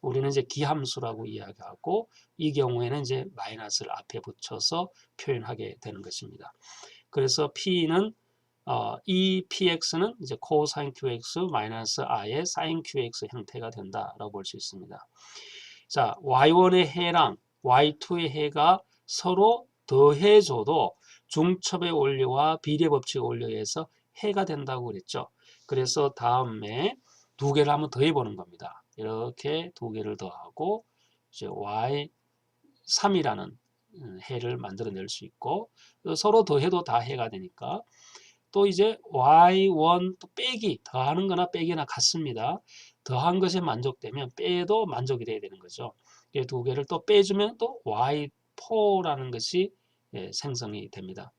우리는 이제 기함수라고 이야기하고 이 경우에는 이제 마이너스를 앞에 붙여서 표현하게 되는 것입니다. 그래서 P는 이 PX는 이제 코사인 QX 마이너스 I의 사인 QX 형태가 된다라고 볼 수 있습니다. 자, Y1의 해랑 Y2의 해가 서로 더해줘도 중첩의 원리와 비례 법칙의 원리에 의해서 해가 된다고 그랬죠. 그래서 다음에 두 개를 한번 더해보는 겁니다. 이렇게 두 개를 더하고 이제 Y3이라는 해를 만들어낼 수 있고 서로 더해도 다 해가 되니까 또 이제 Y1 또 빼기 더하는 거나 빼기나 같습니다. 더한 것에 만족되면 빼도 만족이 돼야 되는 거죠. 이 두 개를 또 빼주면 또 Y4라는 것이 생성이 됩니다.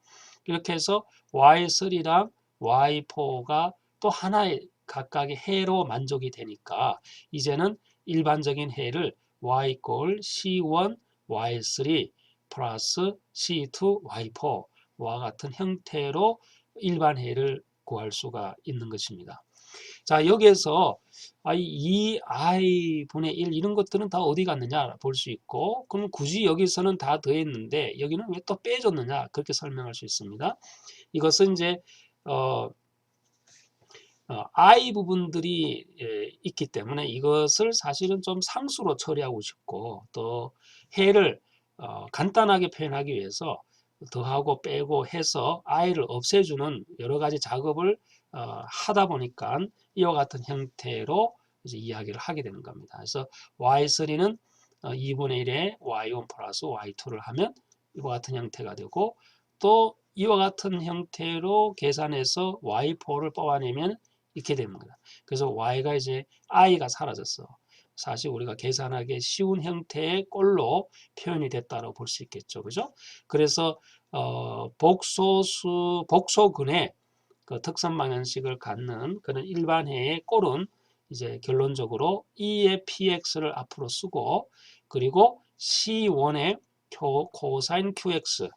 이렇게 해서 Y3랑 y4가 또 하나의 각각의 해로 만족이 되니까 이제는 일반적인 해를 y 꼴 c1 y3 플러스 c2 y4와 같은 형태로 일반 해를 구할 수가 있는 것입니다. 자, 여기에서 이 i분의 1 이런 것들은 다 어디 갔느냐 볼 수 있고, 그럼 굳이 여기서는 다 더했는데 여기는 왜 또 빼줬느냐 그렇게 설명할 수 있습니다. 이것은 이제 I 부분들이 있기 때문에 이것을 사실은 좀 상수로 처리하고 싶고, 또 해를 간단하게 표현하기 위해서 더하고 빼고 해서 I를 없애주는 여러 가지 작업을 하다 보니까 이와 같은 형태로 이제 이야기를 하게 되는 겁니다. 그래서 Y3는 2분의 1에 Y1 플러스 Y2를 하면 이와 같은 형태가 되고, 또 이와 같은 형태로 계산해서 Y4를 뽑아내면 이렇게 됩니다. 그래서 y가 이제 i가 사라졌어. 사실 우리가 계산하기 쉬운 형태의 꼴로 표현이 됐다고 볼 수 있겠죠. 그죠? 그래서 복소근의 그 특선 방정식을 갖는 그런 일반해의 꼴은 이제 결론적으로 2의 px를 앞으로 쓰고, 그리고 c1의 코사인 qx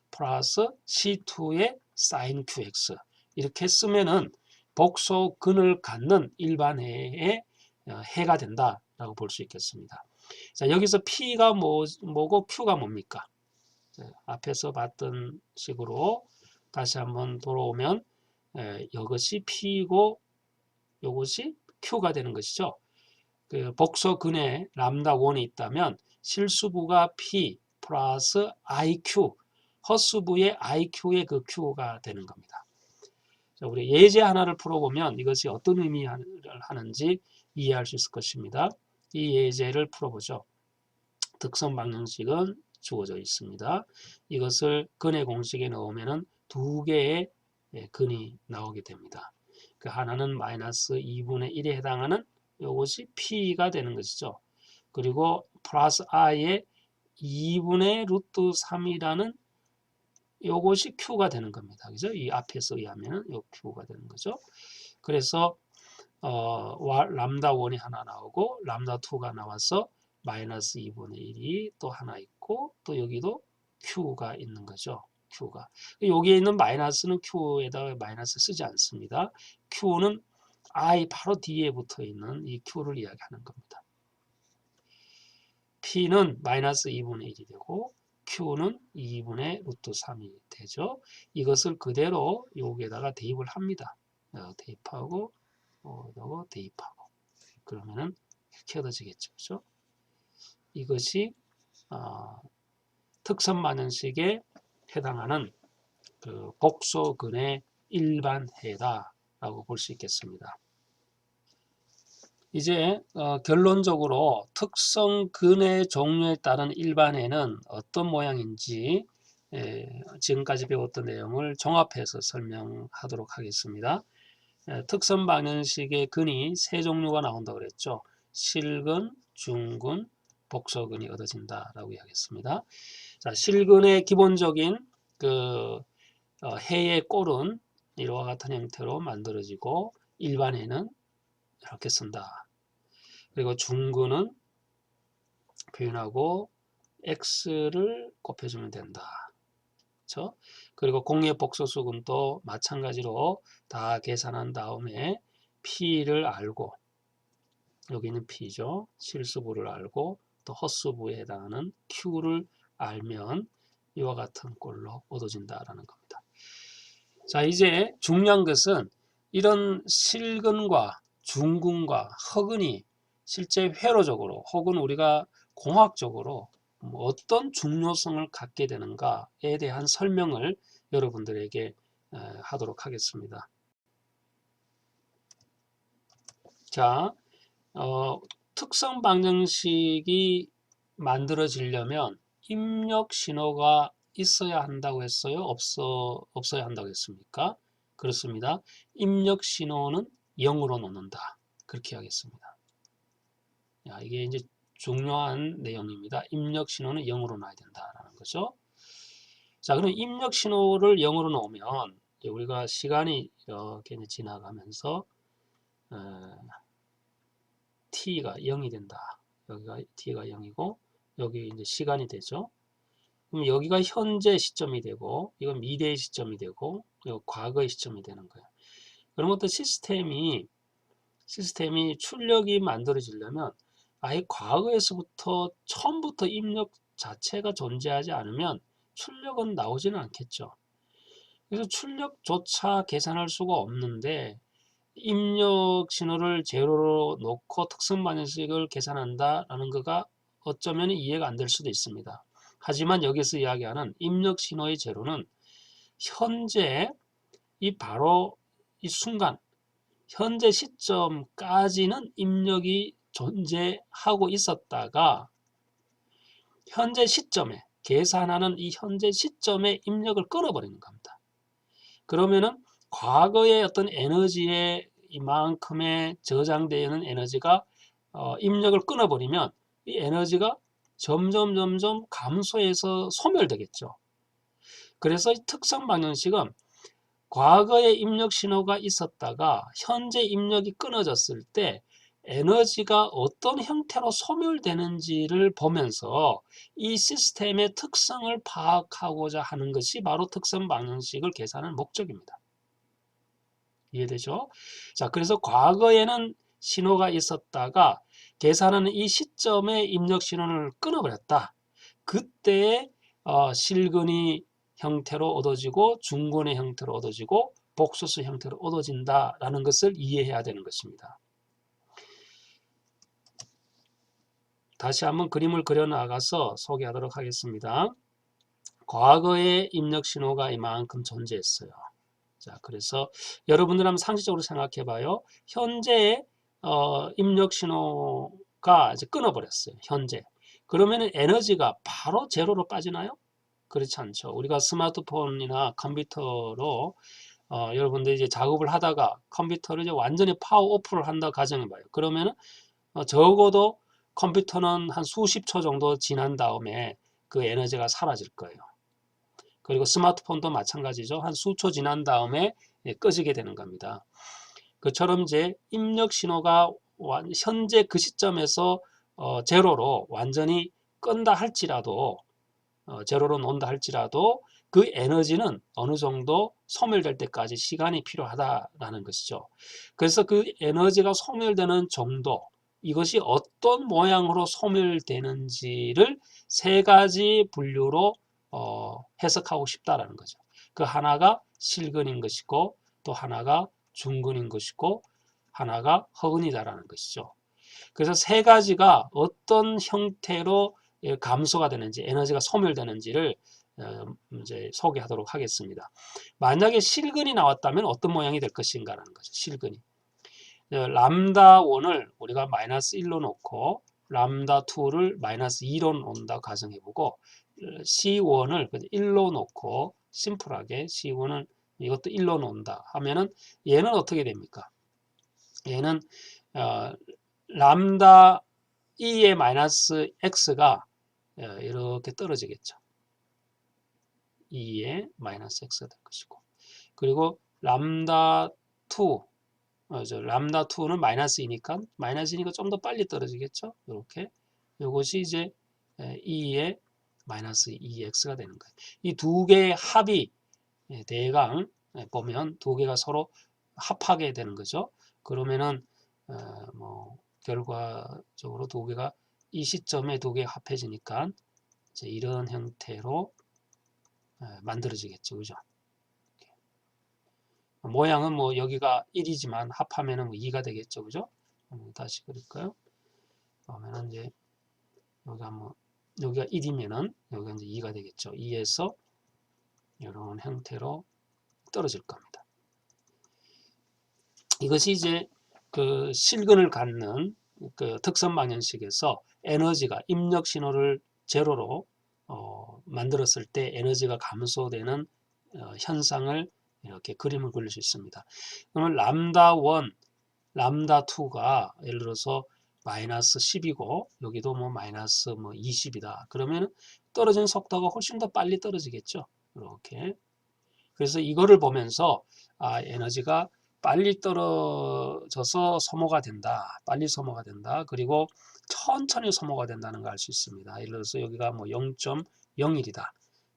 플러스 c2의 사인 qx 이렇게 쓰면은 복소근을 갖는 일반해의 해가 된다라고 볼 수 있겠습니다. 자, 여기서 P가 뭐고 Q가 뭡니까? 앞에서 봤던 식으로 다시 한번 돌아오면 이것이 P이고 이것이 Q가 되는 것이죠. 그 복소근에 람다 1이 있다면 실수부가 P 플러스 IQ, 허수부의 IQ의 그 Q가 되는 겁니다. 자, 우리 예제 하나를 풀어보면 이것이 어떤 의미를 하는지 이해할 수 있을 것입니다. 이 예제를 풀어보죠. 특선 방정식은 주어져 있습니다. 이것을 근의 공식에 넣으면 두 개의 근이 나오게 됩니다. 그 하나는 마이너스 2분의 1에 해당하는 이것이 P가 되는 것이죠. 그리고 플러스 I의 2분의 루트 3이라는 요것이 Q가 되는 겁니다. 그죠? 이 앞에서 의하면 요 Q가 되는 거죠. 그래서 람다 1이 하나 나오고 람다 2가 나와서 마이너스 2분의 1이 또 하나 있고, 또 여기도 Q가 있는 거죠. Q가. 여기에 있는 마이너스는 Q에다가 마이너스 쓰지 않습니다. Q는 I 바로 뒤에 붙어 있는 이 Q를 이야기하는 겁니다. P는 마이너스 2분의 1이 되고 Q는 2분의 루트 3이 되죠. 이것을 그대로 여기에다가 대입을 합니다. 대입하고 대입하고 그러면은 이렇게 얻어지겠죠. 그렇죠? 이것이 특선 방정식에 해당하는 그 복소근의 일반해다라고 볼 수 있겠습니다. 이제 결론적으로 특성근의 종류에 따른 일반해는 어떤 모양인지 지금까지 배웠던 내용을 종합해서 설명하도록 하겠습니다. 특선 방정식의 근이 세 종류가 나온다고 그랬죠. 실근, 중근, 복소근이 얻어진다라고 이야기했습니다. 자, 실근의 기본적인 그 해의 꼴은 이와 같은 형태로 만들어지고 일반해는 이렇게 쓴다. 그리고 중근은 표현하고 x를 곱해주면 된다. 그렇죠? 그리고 공의 복소수근도 마찬가지로 다 계산한 다음에 p를 알고, 여기는 p죠. 실수부를 알고 또 헛수부에 해당하는 q를 알면 이와 같은 꼴로 얻어진다라는 겁니다. 자, 이제 중요한 것은 이런 실근과 중근과 허근이 실제 회로적으로 혹은 우리가 공학적으로 어떤 중요성을 갖게 되는가에 대한 설명을 여러분들에게 하도록 하겠습니다. 자, 특성 방정식이 만들어지려면 입력 신호가 있어야 한다고 했어요? 없어야 한다고 했습니까? 그렇습니다. 입력 신호는 0으로 놓는다. 그렇게 하겠습니다. 야, 이게 이제 중요한 내용입니다. 입력 신호는 0으로 놔야 된다라는 거죠. 자, 그럼 입력 신호를 0으로 놓으면 우리가 시간이 이렇게 이제 지나가면서 t가 0이 된다. 여기가 t가 0이고 여기 이제 시간이 되죠. 그럼 여기가 현재 시점이 되고 이건 미래의 시점이 되고 이거 과거의 시점이 되는 거예요. 그런 것도 시스템이 출력이 만들어지려면 아예 과거에서부터 처음부터 입력 자체가 존재하지 않으면 출력은 나오지는 않겠죠. 그래서 출력조차 계산할 수가 없는데 입력 신호를 제로로 놓고 특성 방정식을 계산한다라는 거가 어쩌면 이해가 안 될 수도 있습니다. 하지만 여기서 이야기하는 입력 신호의 제로는 현재 바로 이 순간 현재 시점까지는 입력이 존재하고 있었다가 현재 시점에 계산하는 이 현재 시점에 입력을 끊어버리는 겁니다. 그러면은 과거의 어떤 에너지에 이만큼의 저장되어 있는 에너지가 입력을 끊어버리면 이 에너지가 점점 감소해서 소멸되겠죠. 그래서 이 특성 방정식은 과거에 입력 신호가 있었다가 현재 입력이 끊어졌을 때 에너지가 어떤 형태로 소멸되는지를 보면서 이 시스템의 특성을 파악하고자 하는 것이 바로 특성 방정식을 계산하는 목적입니다. 이해되죠? 자, 그래서 과거에는 신호가 있었다가 계산하는 이 시점에 입력 신호를 끊어버렸다. 그때 실근이 형태로 얻어지고 중근의 형태로 얻어지고 복소수 형태로 얻어진다라는 것을 이해해야 되는 것입니다. 다시 한번 그림을 그려나가서 소개하도록 하겠습니다. 과거에 입력 신호가 이만큼 존재했어요. 자, 그래서 여러분들 한번 상식적으로 생각해 봐요. 현재 입력 신호가 이제 끊어버렸어요. 현재. 그러면 에너지가 바로 제로로 빠지나요? 그렇지 않죠. 우리가 스마트폰이나 컴퓨터로 여러분들 이제 작업을 하다가 컴퓨터를 이제 완전히 파워 오프를 한다 가정해 봐요. 그러면은 적어도 컴퓨터는 한 수십 초 정도 지난 다음에 그 에너지가 사라질 거예요. 그리고 스마트폰도 마찬가지죠. 한 수초 지난 다음에 꺼지게 되는 겁니다. 그처럼 이제 입력 신호가 현재 그 시점에서 제로로 완전히 끈다 할지라도 제로로 놓는다 할지라도 그 에너지는 어느 정도 소멸될 때까지 시간이 필요하다라는 것이죠. 그래서 그 에너지가 소멸되는 정도, 이것이 어떤 모양으로 소멸되는지를 세 가지 분류로 해석하고 싶다라는 거죠. 그 하나가 실근인 것이고 또 하나가 중근인 것이고 하나가 허근이다라는 것이죠. 그래서 세 가지가 어떤 형태로 감소가 되는지 에너지가 소멸되는지를 이제 소개하도록 하겠습니다. 만약에 실근이 나왔다면 어떤 모양이 될 것인가라는 거죠. 실근이. 람다 1을 우리가 마이너스 1로 놓고 람다 2를 마이너스 2로 놓는다 가정해보고 C1을 1로 놓고 심플하게 C1을 이것도 1로 놓는다 하면은 얘는 어떻게 됩니까? 얘는 람다 2의 마이너스 x가 이렇게 떨어지겠죠. 2의 마이너스 x가 될 것이고 그리고 람다 2 람다 2는 마이너스이니까 좀 더 빨리 떨어지겠죠. 이렇게 이것이 이제 2의 마이너스 2x가 되는 거예요. 이 두 개의 합이 대강 보면 두 개가 서로 합하게 되는 거죠. 그러면은 뭐 결과적으로 두 개가 이 시점에 두 개가 합해지니까 이제 이런 형태로 만들어지겠죠. 그죠? 모양은 뭐 여기가 1이지만 합하면은 뭐 2가 되겠죠. 그죠? 다시 그릴까요? 그러면은 이제 여기가 1이면은 여기가 이제 2가 되겠죠. 2에서 이런 형태로 떨어질 겁니다. 이것이 이제 그 실근을 갖는 그 특성 방정식에서 에너지가 입력 신호를 제로로 만들었을 때 에너지가 감소되는 현상을 이렇게 그림을 그릴 수 있습니다. 그러면 람다 1, 람다 2가 예를 들어서 마이너스 10이고 여기도 뭐 마이너스 뭐 20이다. 그러면 떨어지는 속도가 훨씬 더 빨리 떨어지겠죠. 이렇게. 그래서 이거를 보면서 에너지가 빨리 떨어져서 소모가 된다. 빨리 소모가 된다. 그리고 천천히 소모가 된다는 걸 알 수 있습니다. 예를 들어서 여기가 뭐 0.01이다.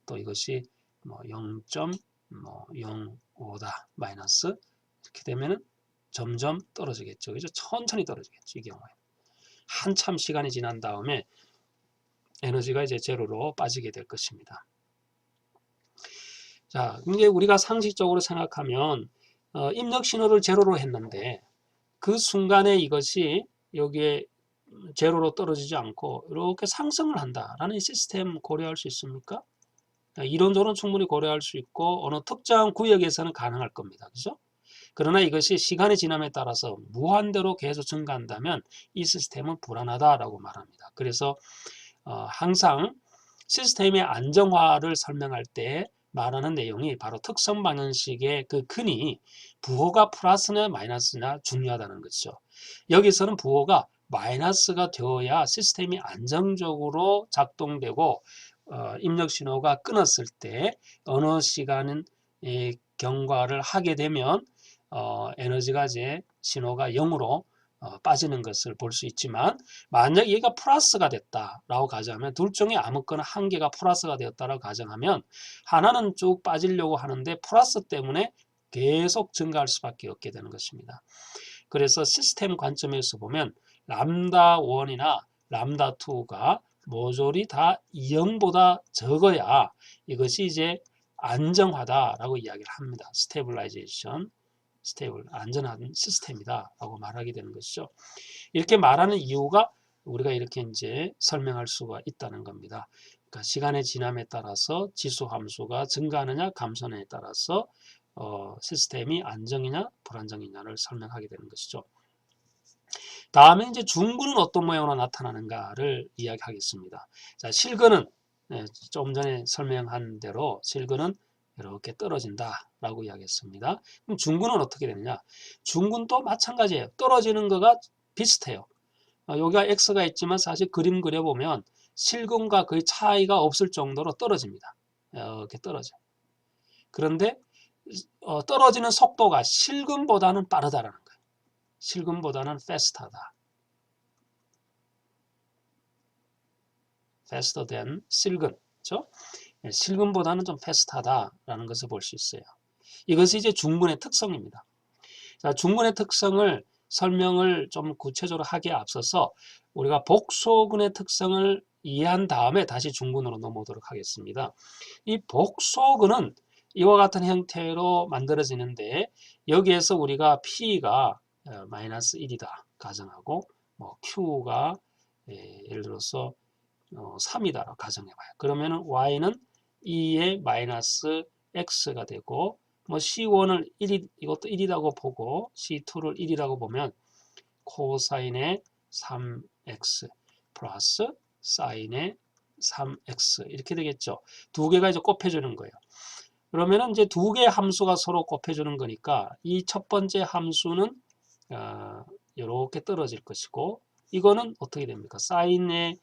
또 이것이 뭐 0.05다. 마이너스 이렇게 되면은 점점 떨어지겠죠. 그죠? 천천히 떨어지겠죠. 이 경우에. 한참 시간이 지난 다음에 에너지가 이제 제로로 빠지게 될 것입니다. 자, 이게 우리가 상식적으로 생각하면 입력 신호를 제로로 했는데 그 순간에 이것이 여기에 제로로 떨어지지 않고 이렇게 상승을 한다라는 시스템 고려할 수 있습니까? 이론적으로는 충분히 고려할 수 있고 어느 특정 구역에서는 가능할 겁니다. 그죠? 그러나 이것이 시간이 지남에 따라서 무한대로 계속 증가한다면 이 시스템은 불안하다라고 말합니다. 그래서 항상 시스템의 안정화를 설명할 때 말하는 내용이 바로 특성 방정식의 그 근이 부호가 플러스냐 마이너스냐 중요하다는 것이죠. 여기서는 부호가 마이너스가 되어야 시스템이 안정적으로 작동되고 입력 신호가 끊었을 때 어느 시간은 경과를 하게 되면 에너지가 이제 신호가 0으로 빠지는 것을 볼 수 있지만 만약 얘가 플러스가 됐다라고 가정하면 둘 중에 아무거나 한 개가 플러스가 되었다라고 가정하면 하나는 쭉 빠지려고 하는데 플러스 때문에 계속 증가할 수밖에 없게 되는 것입니다. 그래서 시스템 관점에서 보면 람다 1이나 람다 2가 모조리 다 0보다 적어야 이것이 이제 안정하다라고 이야기를 합니다. 스테빌라이제이션. 스테이블, 안전한 시스템이다 라고 말하게 되는 것이죠. 이렇게 말하는 이유가 우리가 이렇게 이제 설명할 수가 있다는 겁니다. 그러니까 시간의 지남에 따라서 지수 함수가 증가하느냐 감소하느냐에 따라서 시스템이 안정이냐 불안정이냐를 설명하게 되는 것이죠. 다음에 이제 중근은 어떤 모양으로 나타나는가를 이야기하겠습니다. 자, 실근은 좀 전에 설명한 대로 실근은 이렇게 떨어진다라고 이야기했습니다. 그럼 중근은 어떻게 되느냐? 중근도 마찬가지예요. 떨어지는 거가 비슷해요. 여기가 X가 있지만 사실 그림 그려보면 실근과 거의 차이가 없을 정도로 떨어집니다. 이렇게 떨어져. 그런데 떨어지는 속도가 실근보다는 빠르다라는 거예요. 실근보다는 faster하다. faster than 실근. 그렇죠? 실근보다는 좀 패스트하다라는 것을 볼 수 있어요. 이것이 이제 중근의 특성입니다. 자, 중근의 특성을 설명을 좀 구체적으로 하기에 앞서서 우리가 복소근의 특성을 이해한 다음에 다시 중근으로 넘어오도록 하겠습니다. 이 복소근은 이와 같은 형태로 만들어지는데 여기에서 우리가 P가 마이너스 1이다 가정하고 뭐 Q가 예를 들어서 3이다라고 가정해봐요. 그러면은 y는 2의 마이너스 x가 되고 뭐 c1을 1이 이것도 1이라고 보고 c2를 1이라고 보면 코사인의 3x 플러스 사인의 3x 이렇게 되겠죠. 두 개가 이제 곱해주는 거예요. 그러면은 이제 두 개의 함수가 서로 곱해주는 거니까 이 첫 번째 함수는 이렇게 떨어질 것이고 이거는 어떻게 됩니까? 사인의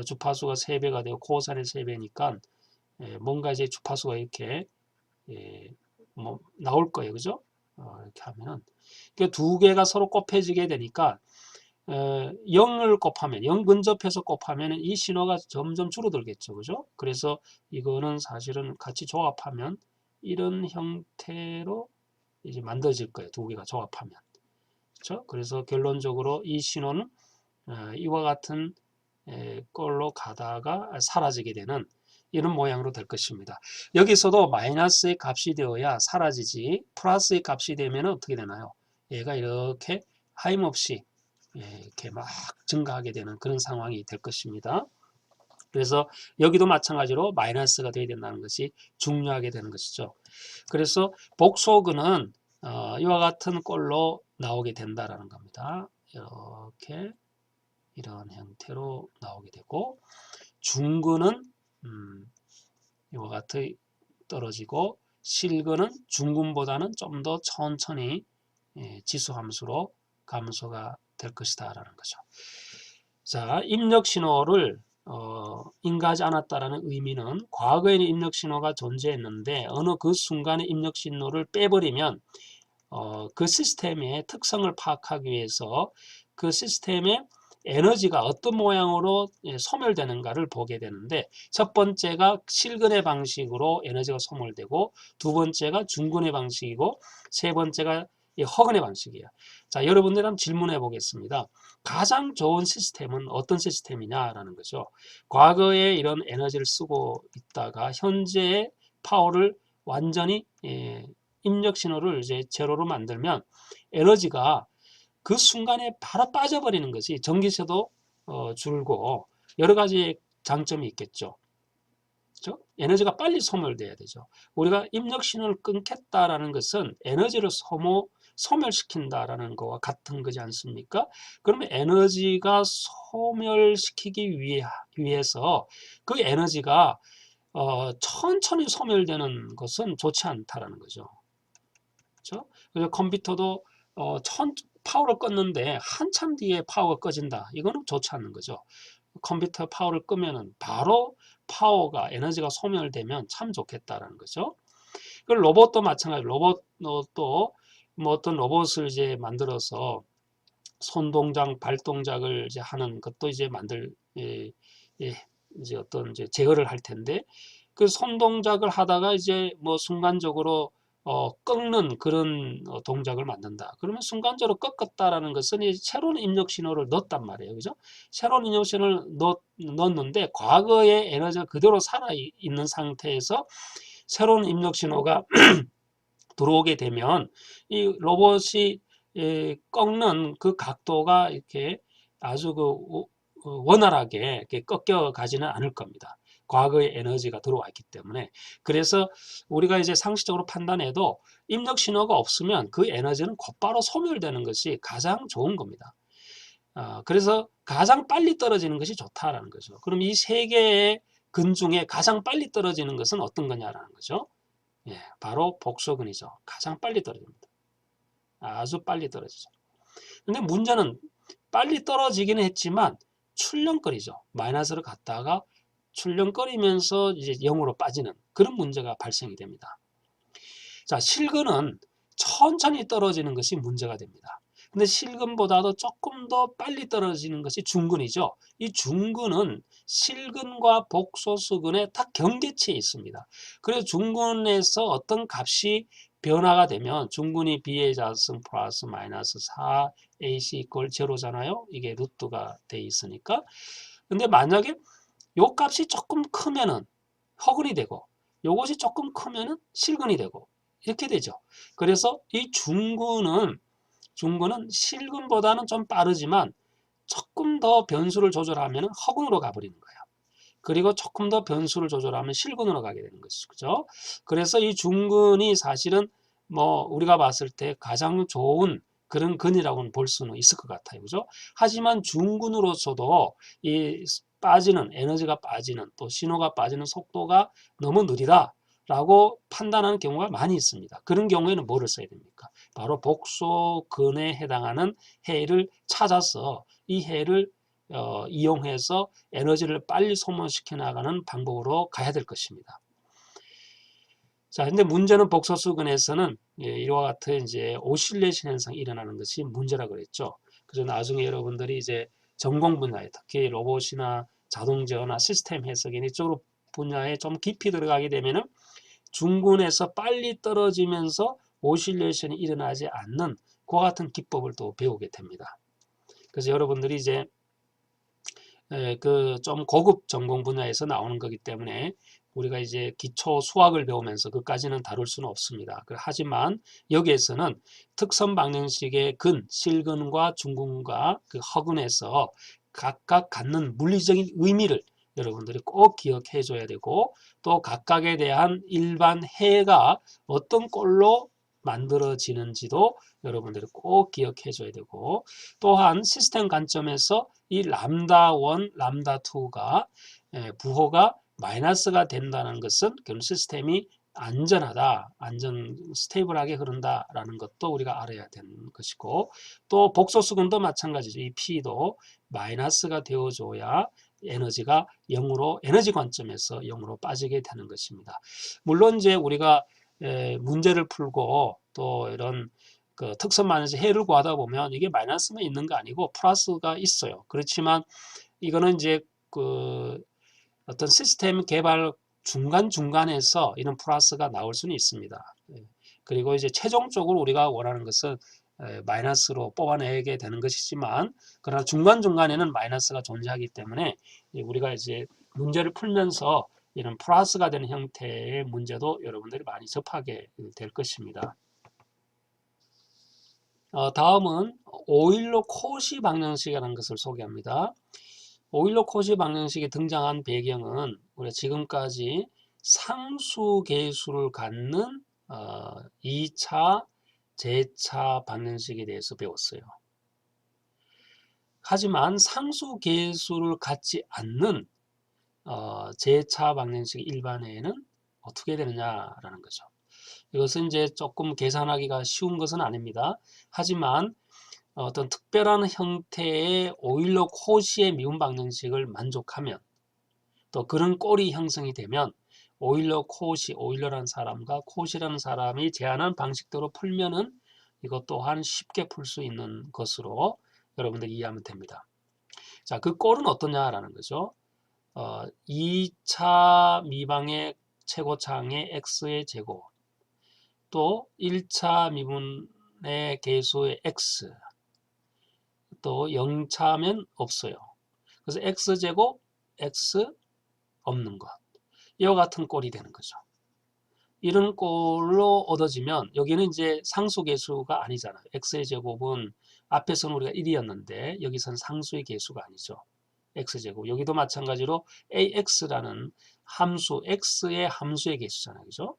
주파수가 3배가 되고 코사인의 3배니까 뭔가 이제 주파수가 이렇게 뭐 나올 거예요. 그죠? 이렇게 하면은 두 개가 서로 곱해지게 되니까 0을 곱하면 0 근접해서 곱하면 이 신호가 점점 줄어들겠죠. 그죠? 그래서 이거는 사실은 같이 조합하면 이런 형태로 이제 만들어질 거예요. 두 개가 조합하면. 그렇죠? 그래서 결론적으로 이 신호는 이와 같은 걸로 가다가 사라지게 되는 이런 모양으로 될 것입니다. 여기서도 마이너스의 값이 되어야 사라지지 플러스의 값이 되면 어떻게 되나요? 얘가 이렇게 하임없이 이렇게 막 증가하게 되는 그런 상황이 될 것입니다. 그래서 여기도 마찬가지로 마이너스가 되어야 된다는 것이 중요하게 되는 것이죠. 그래서 복소근은 이와 같은 꼴로 나오게 된다라는 겁니다. 이렇게 이런 형태로 나오게 되고 중근은 이와 같이 떨어지고 실근은 중근보다는 좀 더 천천히 지수함수로 감소가 될 것이다 라는 거죠. 자, 입력 신호를 인가하지 않았다라는 의미는 과거에는 입력 신호가 존재했는데 어느 그 순간에 입력 신호를 빼버리면 그 시스템의 특성을 파악하기 위해서 그 시스템의 에너지가 어떤 모양으로 소멸되는가를 보게 되는데, 첫 번째가 실근의 방식으로 에너지가 소멸되고, 두 번째가 중근의 방식이고, 세 번째가 허근의 방식이에요. 자, 여러분들 한번 질문해 보겠습니다. 가장 좋은 시스템은 어떤 시스템이냐라는 거죠. 과거에 이런 에너지를 쓰고 있다가 현재의 파워를 완전히 입력 신호를 이제 제로로 만들면 에너지가 그 순간에 바로 빠져버리는 것이 전기세도 줄고 여러 가지 장점이 있겠죠. 그렇죠? 에너지가 빨리 소멸돼야 되죠. 우리가 입력 신호를 끊겠다라는 것은 에너지를 소멸시킨다라는 것과 같은 거지 않습니까? 그러면 에너지가 소멸시키기 위해서 그 에너지가 천천히 소멸되는 것은 좋지 않다라는 거죠. 그렇죠? 그래서 컴퓨터도 파워를 껐는데 한참 뒤에 파워가 꺼진다. 이거는 좋지 않는 거죠. 컴퓨터 파워를 끄면은 바로 파워가 에너지가 소멸되면 참 좋겠다라는 거죠. 그 로봇도 마찬가지. 로봇도 뭐 어떤 로봇을 이제 만들어서 손 동작, 발 동작을 이제 하는 것도 이제 이제 어떤 이제 제어를 할 텐데 그 손 동작을 하다가 이제 뭐 순간적으로 꺾는 그런 동작을 만든다. 그러면 순간적으로 꺾었다라는 것은 이 새로운 입력 신호를 넣었단 말이에요. 그죠? 새로운 입력 신호를 넣었는데 과거의 에너지가 그대로 살아있는 상태에서 새로운 입력 신호가 들어오게 되면 이 로봇이 꺾는 그 각도가 이렇게 아주 원활하게 이렇게 꺾여 가지는 않을 겁니다. 과거의 에너지가 들어와 있기 때문에. 그래서 우리가 이제 상식적으로 판단해도 입력 신호가 없으면 그 에너지는 곧바로 소멸되는 것이 가장 좋은 겁니다. 그래서 가장 빨리 떨어지는 것이 좋다라는 거죠. 그럼 이 세 개의 근 중에 가장 빨리 떨어지는 것은 어떤 거냐라는 거죠. 바로 복소근이죠. 가장 빨리 떨어집니다. 아주 빨리 떨어지죠. 근데 문제는 빨리 떨어지기는 했지만 출렁거리죠. 마이너스로 갔다가 출렁거리면서 이제 0으로 빠지는 그런 문제가 발생이 됩니다. 자, 실근은 천천히 떨어지는 것이 문제가 됩니다. 근데 실근보다도 조금 더 빨리 떨어지는 것이 중근이죠. 이 중근은 실근과 복소수근의 딱 경계치에 있습니다. 그래서 중근에서 어떤 값이 변화가 되면 중근이 B의 자승 플러스 마이너스 4 AC 이퀄 제로잖아요. 이게 루트가 돼 있으니까. 근데 만약에 요 값이 조금 크면은 허근이 되고 요것이 조금 크면은 실근이 되고 이렇게 되죠. 그래서 이 중근은 실근보다는 좀 빠르지만 조금 더 변수를 조절하면 허근으로 가버리는 거예요. 그리고 조금 더 변수를 조절하면 실근으로 가게 되는 것이죠. 그죠? 그래서 이 중근이 사실은 뭐 우리가 봤을 때 가장 좋은 그런 근이라고는 볼 수는 있을 것 같아요. 그죠? 하지만 중근으로서도 이 빠지는 에너지가 빠지는 또 신호가 빠지는 속도가 너무 느리다. 라고 판단하는 경우가 많이 있습니다. 그런 경우에는 뭐를 써야 됩니까? 바로 복소근에 해당하는 해를 찾아서 이 해를 이용해서 에너지를 빨리 소모시켜 나가는 방법으로 가야 될 것입니다. 자, 근데 문제는 복소수근에서는 이와 같은 이제 오실레이션 현상이 일어나는 것이 문제라 그랬죠. 그래서 나중에 여러분들이 이제 전공 분야에 특히 로봇이나 자동제어나 시스템 해석이나 이쪽으로 분야에 좀 깊이 들어가게 되면은 중근에서 빨리 떨어지면서 오실레이션이 일어나지 않는 그와 같은 기법을 또 배우게 됩니다. 그래서 여러분들이 이제 그 좀 고급 전공 분야에서 나오는 거기 때문에 우리가 이제 기초 수학을 배우면서 그까지는 다룰 수는 없습니다. 하지만 여기에서는 특선 방정식의 근, 실근과 중근과 그 허근에서 각각 갖는 물리적인 의미를 여러분들이 꼭 기억해 줘야 되고 또 각각에 대한 일반 해가 어떤 꼴로 만들어지는지도 여러분들이 꼭 기억해 줘야 되고 또한 시스템 관점에서 이 람다1, 람다2가 부호가 마이너스가 된다는 것은 그런 시스템이 안전하다, 스테이블하게 흐른다라는 것도 우리가 알아야 되는 것이고 또 복소수근도 마찬가지죠. 이 P도 마이너스가 되어줘야 에너지가 0으로 에너지 관점에서 0으로 빠지게 되는 것입니다. 물론 이제 우리가 문제를 풀고 또 이런 그 특선 마이너스 해를 구하다 보면 이게 마이너스만 있는 거 아니고 플러스가 있어요. 그렇지만 이거는 이제 그 어떤 시스템 개발 중간중간에서 이런 플러스가 나올 수는 있습니다. 그리고 이제 최종적으로 우리가 원하는 것은 마이너스로 뽑아내게 되는 것이지만 그러나 중간중간에는 마이너스가 존재하기 때문에 우리가 이제 문제를 풀면서 이런 플러스가 되는 형태의 문제도 여러분들이 많이 접하게 될 것입니다. 다음은 오일러 코시 방정식이라는 것을 소개합니다. 오일러 코시 방정식이 등장한 배경은 우리가 지금까지 상수 계수를 갖는 2차, 제차 방정식에 대해서 배웠어요. 하지만 상수 계수를 갖지 않는 제차 방정식 일반회에는 어떻게 되느냐라는 거죠. 이것은 이제 조금 계산하기가 쉬운 것은 아닙니다. 하지만 어떤 특별한 형태의 오일러 코시의 미분 방정식을 만족하면 또 그런 꼴이 형성이 되면 오일러 코시, 오일러라는 사람과 코시라는 사람이 제안한 방식대로 풀면은 이것 또한 쉽게 풀 수 있는 것으로 여러분들 이해하면 됩니다. 자, 그 꼴은 어떠냐라는 거죠. 2차 미방의 최고차항의 x의 제곱 또 1차 미분의 계수의 x 또 0차면 없어요. 그래서 x제곱 x 없는 것. 이와 같은 꼴이 되는 거죠. 이런 꼴로 얻어지면 여기는 이제 상수 계수가 아니잖아요. x의 제곱은 앞에서는 우리가 1이었는데 여기서는 상수의 계수가 아니죠. x제곱. 여기도 마찬가지로 ax라는 함수, x의 함수의 계수잖아요. 그죠?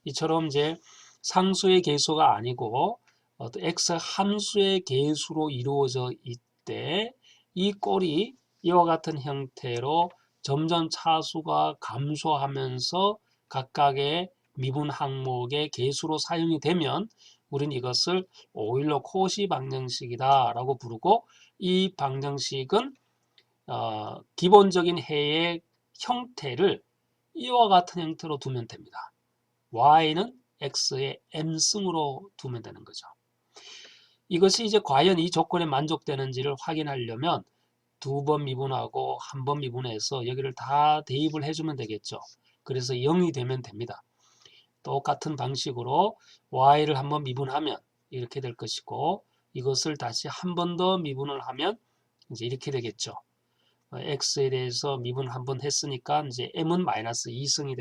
이처럼 이제 상수의 계수가 아니고 어떤 x 함수의 계수로 이루어져 있대 이 꼴이 이와 같은 형태로 점점 차수가 감소하면서 각각의 미분 항목의 계수로 사용이 되면 우리는 이것을 오일러 코시 방정식이다 라고 부르고 이 방정식은 기본적인 해의 형태를 이와 같은 형태로 두면 됩니다. y는 x의 m승으로 두면 되는 거죠. 이것이 이제 과연 이 조건에 만족되는지를 확인하려면 2번 미분하고 1번 미분해서 여기를 다 대입을 해주면 되겠죠. 그래서 0이 되면 됩니다. 똑같은 방식으로 y를 한번 미분하면 이렇게 될 것이고 이것을 다시 한 번 더 미분을 하면 이제 이렇게 되겠죠. x에 대해서 미분 한 번 했으니까 이제 m은 마이너스 2승이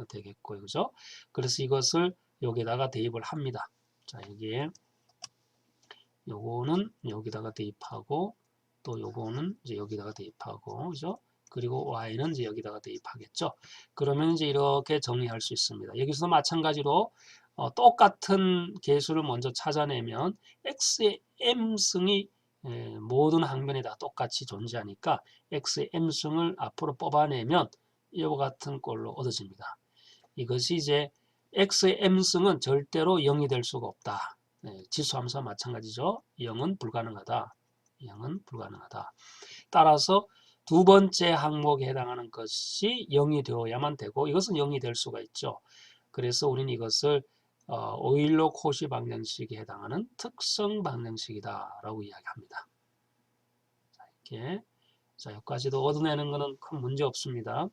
되겠고요. 그죠? 그래서 이것을 여기다가 대입을 합니다. 자, 여기에 요거는 여기다가 대입하고 또 요거는 이제 여기다가 대입하고 그죠? 그리고 y는 이제 여기다가 대입하겠죠. 그러면 이제 이렇게 정리할 수 있습니다. 여기서 마찬가지로 똑같은 계수를 먼저 찾아내면 x의 m승이 모든 항변에 다 똑같이 존재하니까 x의 m승을 앞으로 뽑아내면 이와 같은 꼴로 얻어집니다. 이것이 이제 x의 m승은 절대로 0이 될 수가 없다. 지수함수와 마찬가지죠. 0은 불가능하다. 0은 불가능하다. 따라서 두 번째 항목에 해당하는 것이 0이 되어야만 되고 이것은 0이 될 수가 있죠. 그래서 우리는 이것을 오일러 코시 방정식에 해당하는 특성 방정식이다 라고 이야기합니다. 자, 이렇게 자, 여기까지도 얻어내는 것은 큰 문제 없습니다.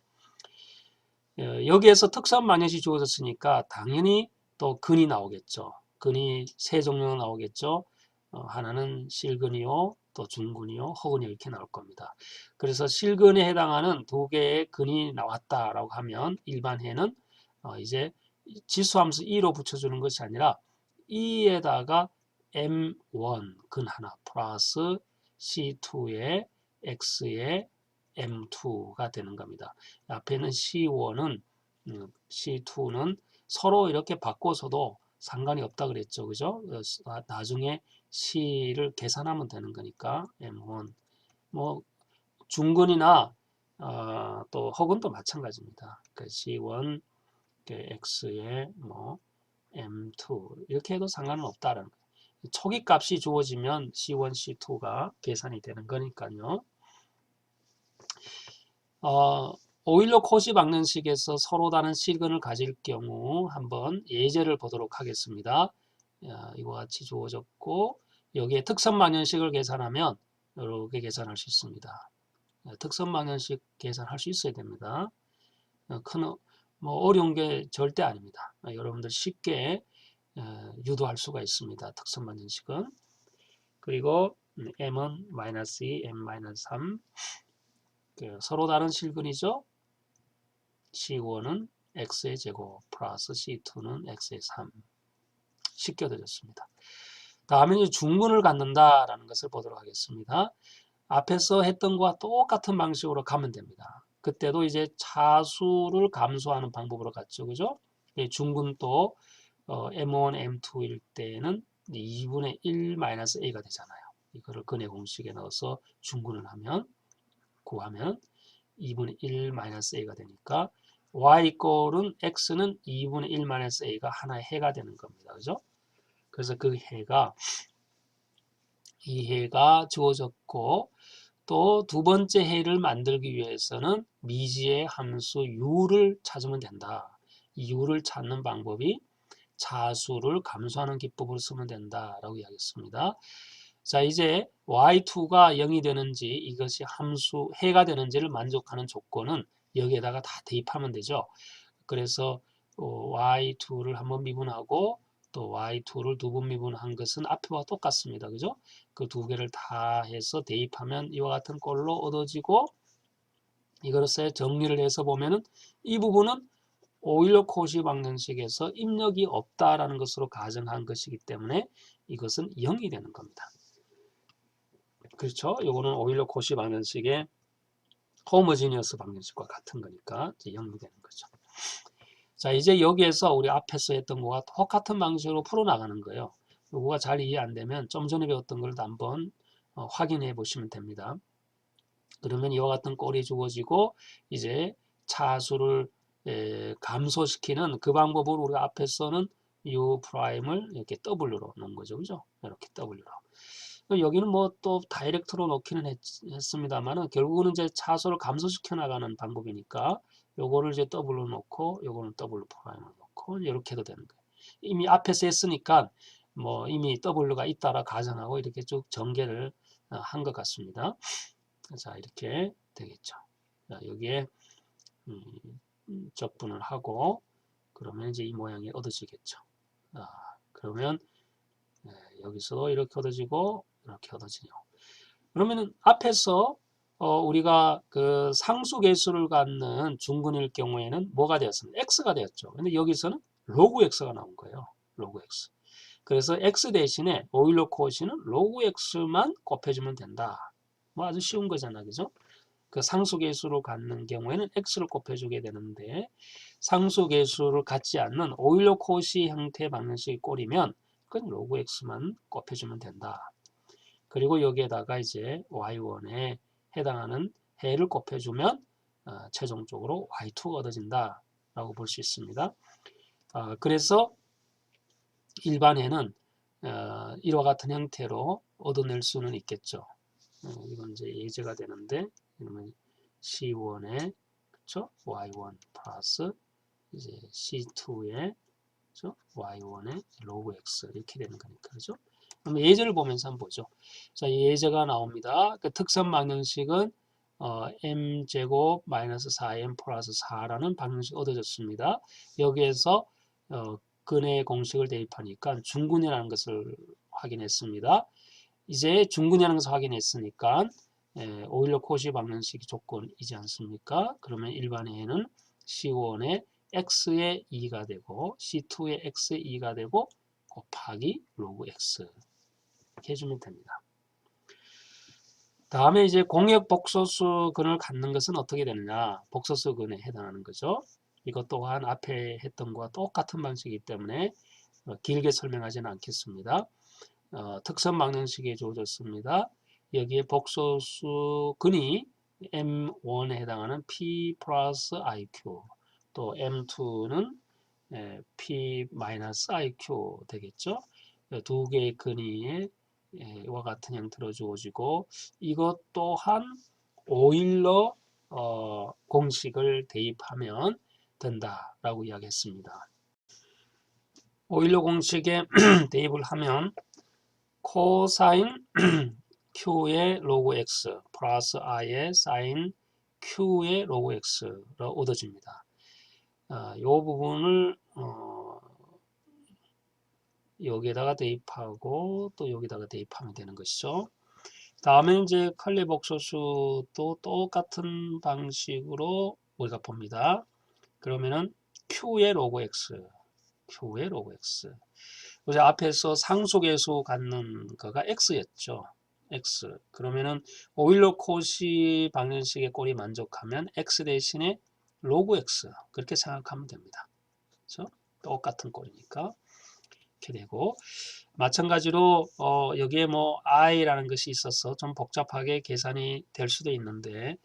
여기에서 특성 방정식이 주어졌으니까 당연히 또 근이 나오겠죠. 근이 세 종류가 나오겠죠. 하나는 실근이요, 또 중근이요, 허근이요 이렇게 나올 겁니다. 그래서 실근에 해당하는 두 개의 근이 나왔다라고 하면 일반해는 이제 지수함수 2로 붙여주는 것이 아니라 2에다가 m1 근 하나 플러스 c2의 x의 m2가 되는 겁니다. 앞에는 c1은 c2는 서로 이렇게 바꿔서도 상관이 없다 그랬죠. 그죠? 나중에 c를 계산하면 되는 거니까 m1 뭐 중근이나 또 허근도 마찬가지입니다. 그 c1 x의 뭐 m2 이렇게 해도 상관은 없다라는 거예요. 초기 값이 주어지면 c1, c2가 계산이 되는 거니까요. 오일러 코시 방정식에서 서로 다른 시근을 가질 경우 한번 예제를 보도록 하겠습니다. 이와 같이 주어졌고 여기에 특선 방정식을 계산하면 이렇게 계산할 수 있습니다. 특선 방정식 계산할 수 있어야 됩니다. 뭐 어려운 게 절대 아닙니다. 여러분들 쉽게 유도할 수가 있습니다. 특선 방정식은. 그리고 m은 마이너스 2, m 마이너스 3 서로 다른 실근이죠. C1은 x의 제곱 플러스 C2는 x의 3 쉽게 얻어졌습니다. 다음에 이제 중근을 갖는다라는 것을 보도록 하겠습니다. 앞에서 했던 것과 똑같은 방식으로 가면 됩니다. 그때도 이제 차수를 감소하는 방법으로 갔죠. 그죠? 중근도 M1, M2일 때는 2분의 1 마이너스 A가 되잖아요. 이거를 근의 공식에 넣어서 중근을 하면 구하면 2분의 1 마이너스 A가 되니까 Y 꼴은 X는 2분의 1 마이너스 A가 하나의 해가 되는 겁니다. 그죠? 그래서 그 해가 이 해가 주어졌고 또 두 번째 해를 만들기 위해서는 미지의 함수 u를 찾으면 된다. 이 u를 찾는 방법이 차수를 감소하는 기법으로 쓰면 된다라고 이야기했습니다. 자, 이제 y2가 0이 되는지 이것이 함수 해가 되는지를 만족하는 조건은 여기에다가 다 대입하면 되죠. 그래서 y2를 한번 미분하고 또 y2를 두 번 미분한 것은 앞에와 똑같습니다. 그죠? 그 두 개를 다 해서 대입하면 이와 같은 꼴로 얻어지고 이것을 정리를 해서 보면은 이 부분은 오일러 코시 방정식에서 입력이 없다라는 것으로 가정한 것이기 때문에 이것은 0이 되는 겁니다. 그렇죠? 이거는 오일러 코시 방정식의 호모지니어스 방정식과 같은 거니까 이제 0이 되는 거죠. 자, 이제 여기에서 우리 앞에서 했던 거와 똑같은 방식으로 풀어나가는 거예요. 이거가 잘 이해 안 되면 좀 전에 배웠던 걸 한번 확인해 보시면 됩니다. 그러면 이와 같은 꼴이 주어지고 이제 차수를 감소시키는 그 방법으로 우리가 앞에서는 u 프라임을 이렇게 W로 놓은 거죠. 그죠? 이렇게 W로. 여기는 뭐 또 다이렉트로 놓기는 했습니다만은 결국은 이제 차수를 감소시켜 나가는 방법이니까 요거를 이제 W로 놓고 요거는 W 프라임을 놓고 이렇게 해도 되는 거예요. 이미 앞에서 했으니까 뭐 이미 W가 있다라 가정하고 이렇게 쭉 전개를 한 것 같습니다. 자, 이렇게 되겠죠. 자, 여기에 적분을 하고 그러면 이제 이 모양이 얻어지겠죠. 그러면 여기서도 이렇게 얻어지고 이렇게 얻어지요. 그러면은 앞에서 우리가 그 상수계수를 갖는 중근일 경우에는 뭐가 되었습니까? x가 되었죠. 근데 여기서는 로그 x가 나온 거예요. 로그 x. 그래서 x 대신에 오일러 코시는 로그 x만 곱해주면 된다. 뭐 아주 쉬운 거잖아, 그죠? 그 상수계수로 갖는 경우에는 x를 곱해주게 되는데 상수계수를 갖지 않는 오일러 코시 형태 방정식이 꼴이면 그건 로그 x만 곱해주면 된다. 그리고 여기에다가 이제 y1에 해당하는 해를 곱해주면 최종적으로 y2가 얻어진다 라고 볼 수 있습니다. 그래서 일반 해는 이와 같은 형태로 얻어낼 수는 있겠죠. 이건 이제 예제가 되는데 그러면 C1에 그렇죠? Y1 플러스 이제 C2에 그렇죠? Y1에 로그 X 이렇게 되는 거니까 그렇죠? 그럼 예제를 보면서 한번 보죠. 자, 예제가 나옵니다. 그 특선 방정식은 m제곱 마이너스 4m 플러스 4라는 방정식이 얻어졌습니다. 여기에서 근의 공식을 대입하니까 중근이라는 것을 확인했습니다. 이제 중근이라는 것을 확인했으니까 오일러 코시 방정식이 조건이지 않습니까? 그러면 일반에는 C1의 x의 2가 되고 C2의 x의 2가 되고 곱하기 로그 x 이렇게 해주면 됩니다. 다음에 이제 공역 복소수 근을 갖는 것은 어떻게 되느냐? 복소수 근에 해당하는 거죠. 이것 또한 앞에 했던 것과 똑같은 방식이기 때문에 길게 설명하지는 않겠습니다. 특선 방정식이 주어졌습니다. 여기에 복소수 근이 M1에 해당하는 P 플러스 IQ 또 M2는 P 마이너스 IQ 되겠죠. 두 개의 근이 와 같은 형태로 주어지고 이것 또한 오일러 공식을 대입하면 된다라고 이야기했습니다. 오일러 공식에 대입을 하면 코사인 q의 로그 x 플러스 i의 사인 q의 로그 x로 얻어집니다. 이 부분을 여기에다가 대입하고 또 여기다가 대입하면 되는 것이죠. 다음에 이제 칼리 복소수도 똑같은 방식으로 우리가 봅니다. 그러면은 q의 로그 x, q의 로그 x. 우리 앞에서 상수계수 갖는 거가 x였죠. x. 그러면은 오일러 코시 방정식의 꼴이 만족하면 x 대신에 로그 x 그렇게 생각하면 됩니다. 그렇죠? 똑같은 꼴이니까 이렇게 되고 마찬가지로 여기에 뭐 i라는 것이 있어서 좀 복잡하게 계산이 될 수도 있는데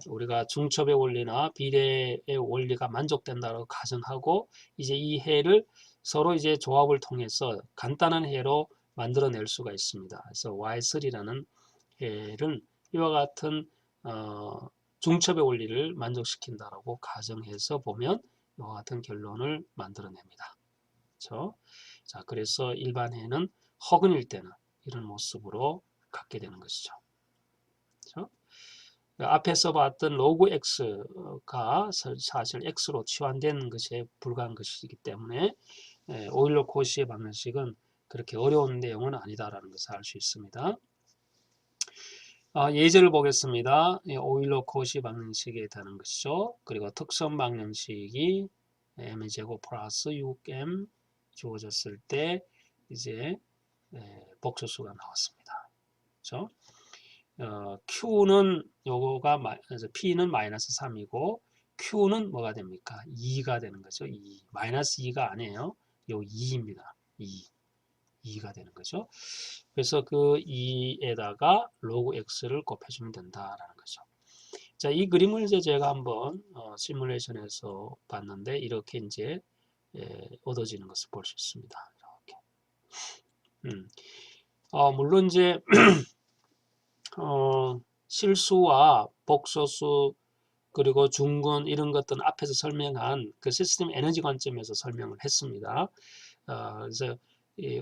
우리가 중첩의 원리나 비례의 원리가 만족된다고 가정하고 이제 이 해를 서로 이제 조합을 통해서 간단한 해로 만들어낼 수가 있습니다. 그래서 y3라는 해를 이와 같은 중첩의 원리를 만족시킨다라고 가정해서 보면 이와 같은 결론을 만들어냅니다. 그렇죠? 자, 그래서 일반 해는 허근일 때는 이런 모습으로 갖게 되는 것이죠. 그렇죠? 앞에서 봤던 로그 x가 사실 x로 치환되는 것에 불과한 것이기 때문에 오일러 코시의 방정식은 그렇게 어려운 내용은 아니다라는 것을 알 수 있습니다. 예제를 보겠습니다. 오일러 코시 방정식에 대한 것이죠. 그리고 특선 방정식이 m제곱 플러스 6m 주어졌을 때 이제 복소수가 나왔습니다. 그렇죠? Q는 요거가 P는 마이너스 3이고 Q는 뭐가 됩니까? 2가 되는 거죠. 2. 마이너스 2가 아니에요. 요 2입니다. 2가 되는 거죠. 그래서 그 2에다가 로그 x를 곱해주면 된다라는 거죠. 자, 이 그림을 이제 제가 한번 시뮬레이션에서 봤는데 이렇게 이제 얻어지는 것을 볼 수 있습니다. 이렇게. 물론 이제 실수와 복소수 그리고 중근 이런 것들은 앞에서 설명한 그 시스템 에너지 관점에서 설명을 했습니다. 그래서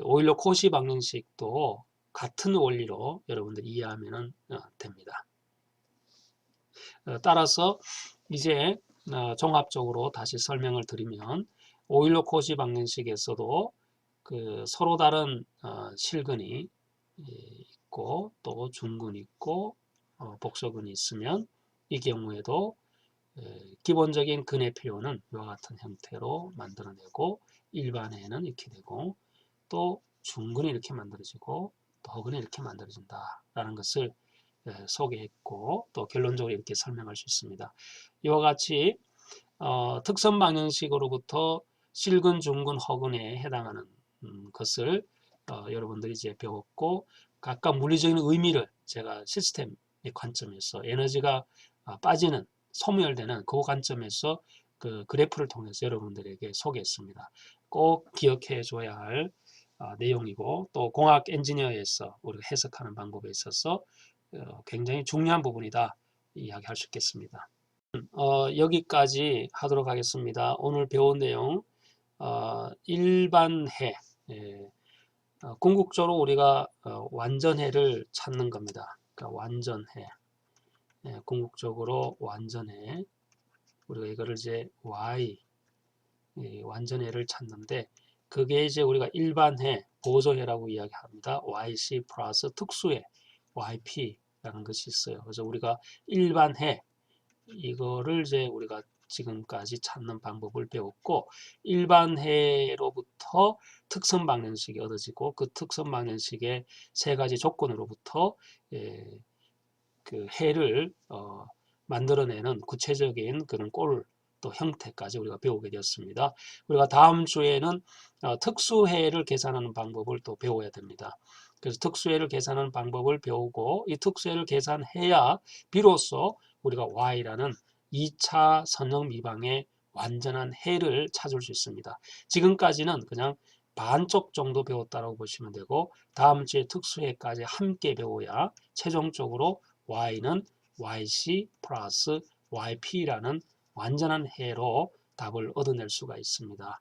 오일러 코시 방정식도 같은 원리로 여러분들이 이해하면 됩니다. 따라서 이제 종합적으로 다시 설명을 드리면 오일러 코시 방정식에서도 그 서로 다른 실근이 있고 또 중근이 있고 복소근이 있으면 이 경우에도 기본적인 근의 표현은 이와 같은 형태로 만들어내고 일반에는 이렇게 되고 또 중근이 이렇게 만들어지고 또 허근이 이렇게 만들어진다라는 것을 소개했고 또 결론적으로 이렇게 설명할 수 있습니다. 이와 같이 특선 방정식으로부터 실근, 중근, 허근에 해당하는 것을 여러분들이 이제 배웠고 각각 물리적인 의미를 제가 시스템의 관점에서 에너지가 빠지는 소멸되는 그 관점에서 그 그래프를 통해서 여러분들에게 소개했습니다. 꼭 기억해 줘야 할 내용이고 또 공학 엔지니어에서 우리가 해석하는 방법에 있어서 굉장히 중요한 부분이다 이야기할 수 있겠습니다. 여기까지 하도록 하겠습니다. 오늘 배운 내용 일반해 궁극적으로 우리가 완전해를 찾는 겁니다. 그러니까 완전해 궁극적으로 완전해 우리가 이거를 이제 y 완전해를 찾는데 그게 이제 우리가 일반해 보조해라고 이야기합니다. yc 플러스 특수해 yp라는 것이 있어요. 그래서 우리가 일반해 이거를 이제 우리가 지금까지 찾는 방법을 배웠고 일반해로부터 특선 방정식이 얻어지고 그 특선 방정식의 세 가지 조건으로부터 그 해를 만들어내는 구체적인 그런 꼴 또 형태까지 우리가 배우게 되었습니다. 우리가 다음 주에는 특수해를 계산하는 방법을 또 배워야 됩니다. 그래서 특수해를 계산하는 방법을 배우고 이 특수해를 계산해야 비로소 우리가 y라는 2차 선형 미방의 완전한 해를 찾을 수 있습니다. 지금까지는 그냥 반쪽 정도 배웠다고 보시면 되고 다음 주에 특수해까지 함께 배워야 최종적으로 y는 yc 플러스 yp라는 완전한 해로 답을 얻어낼 수가 있습니다.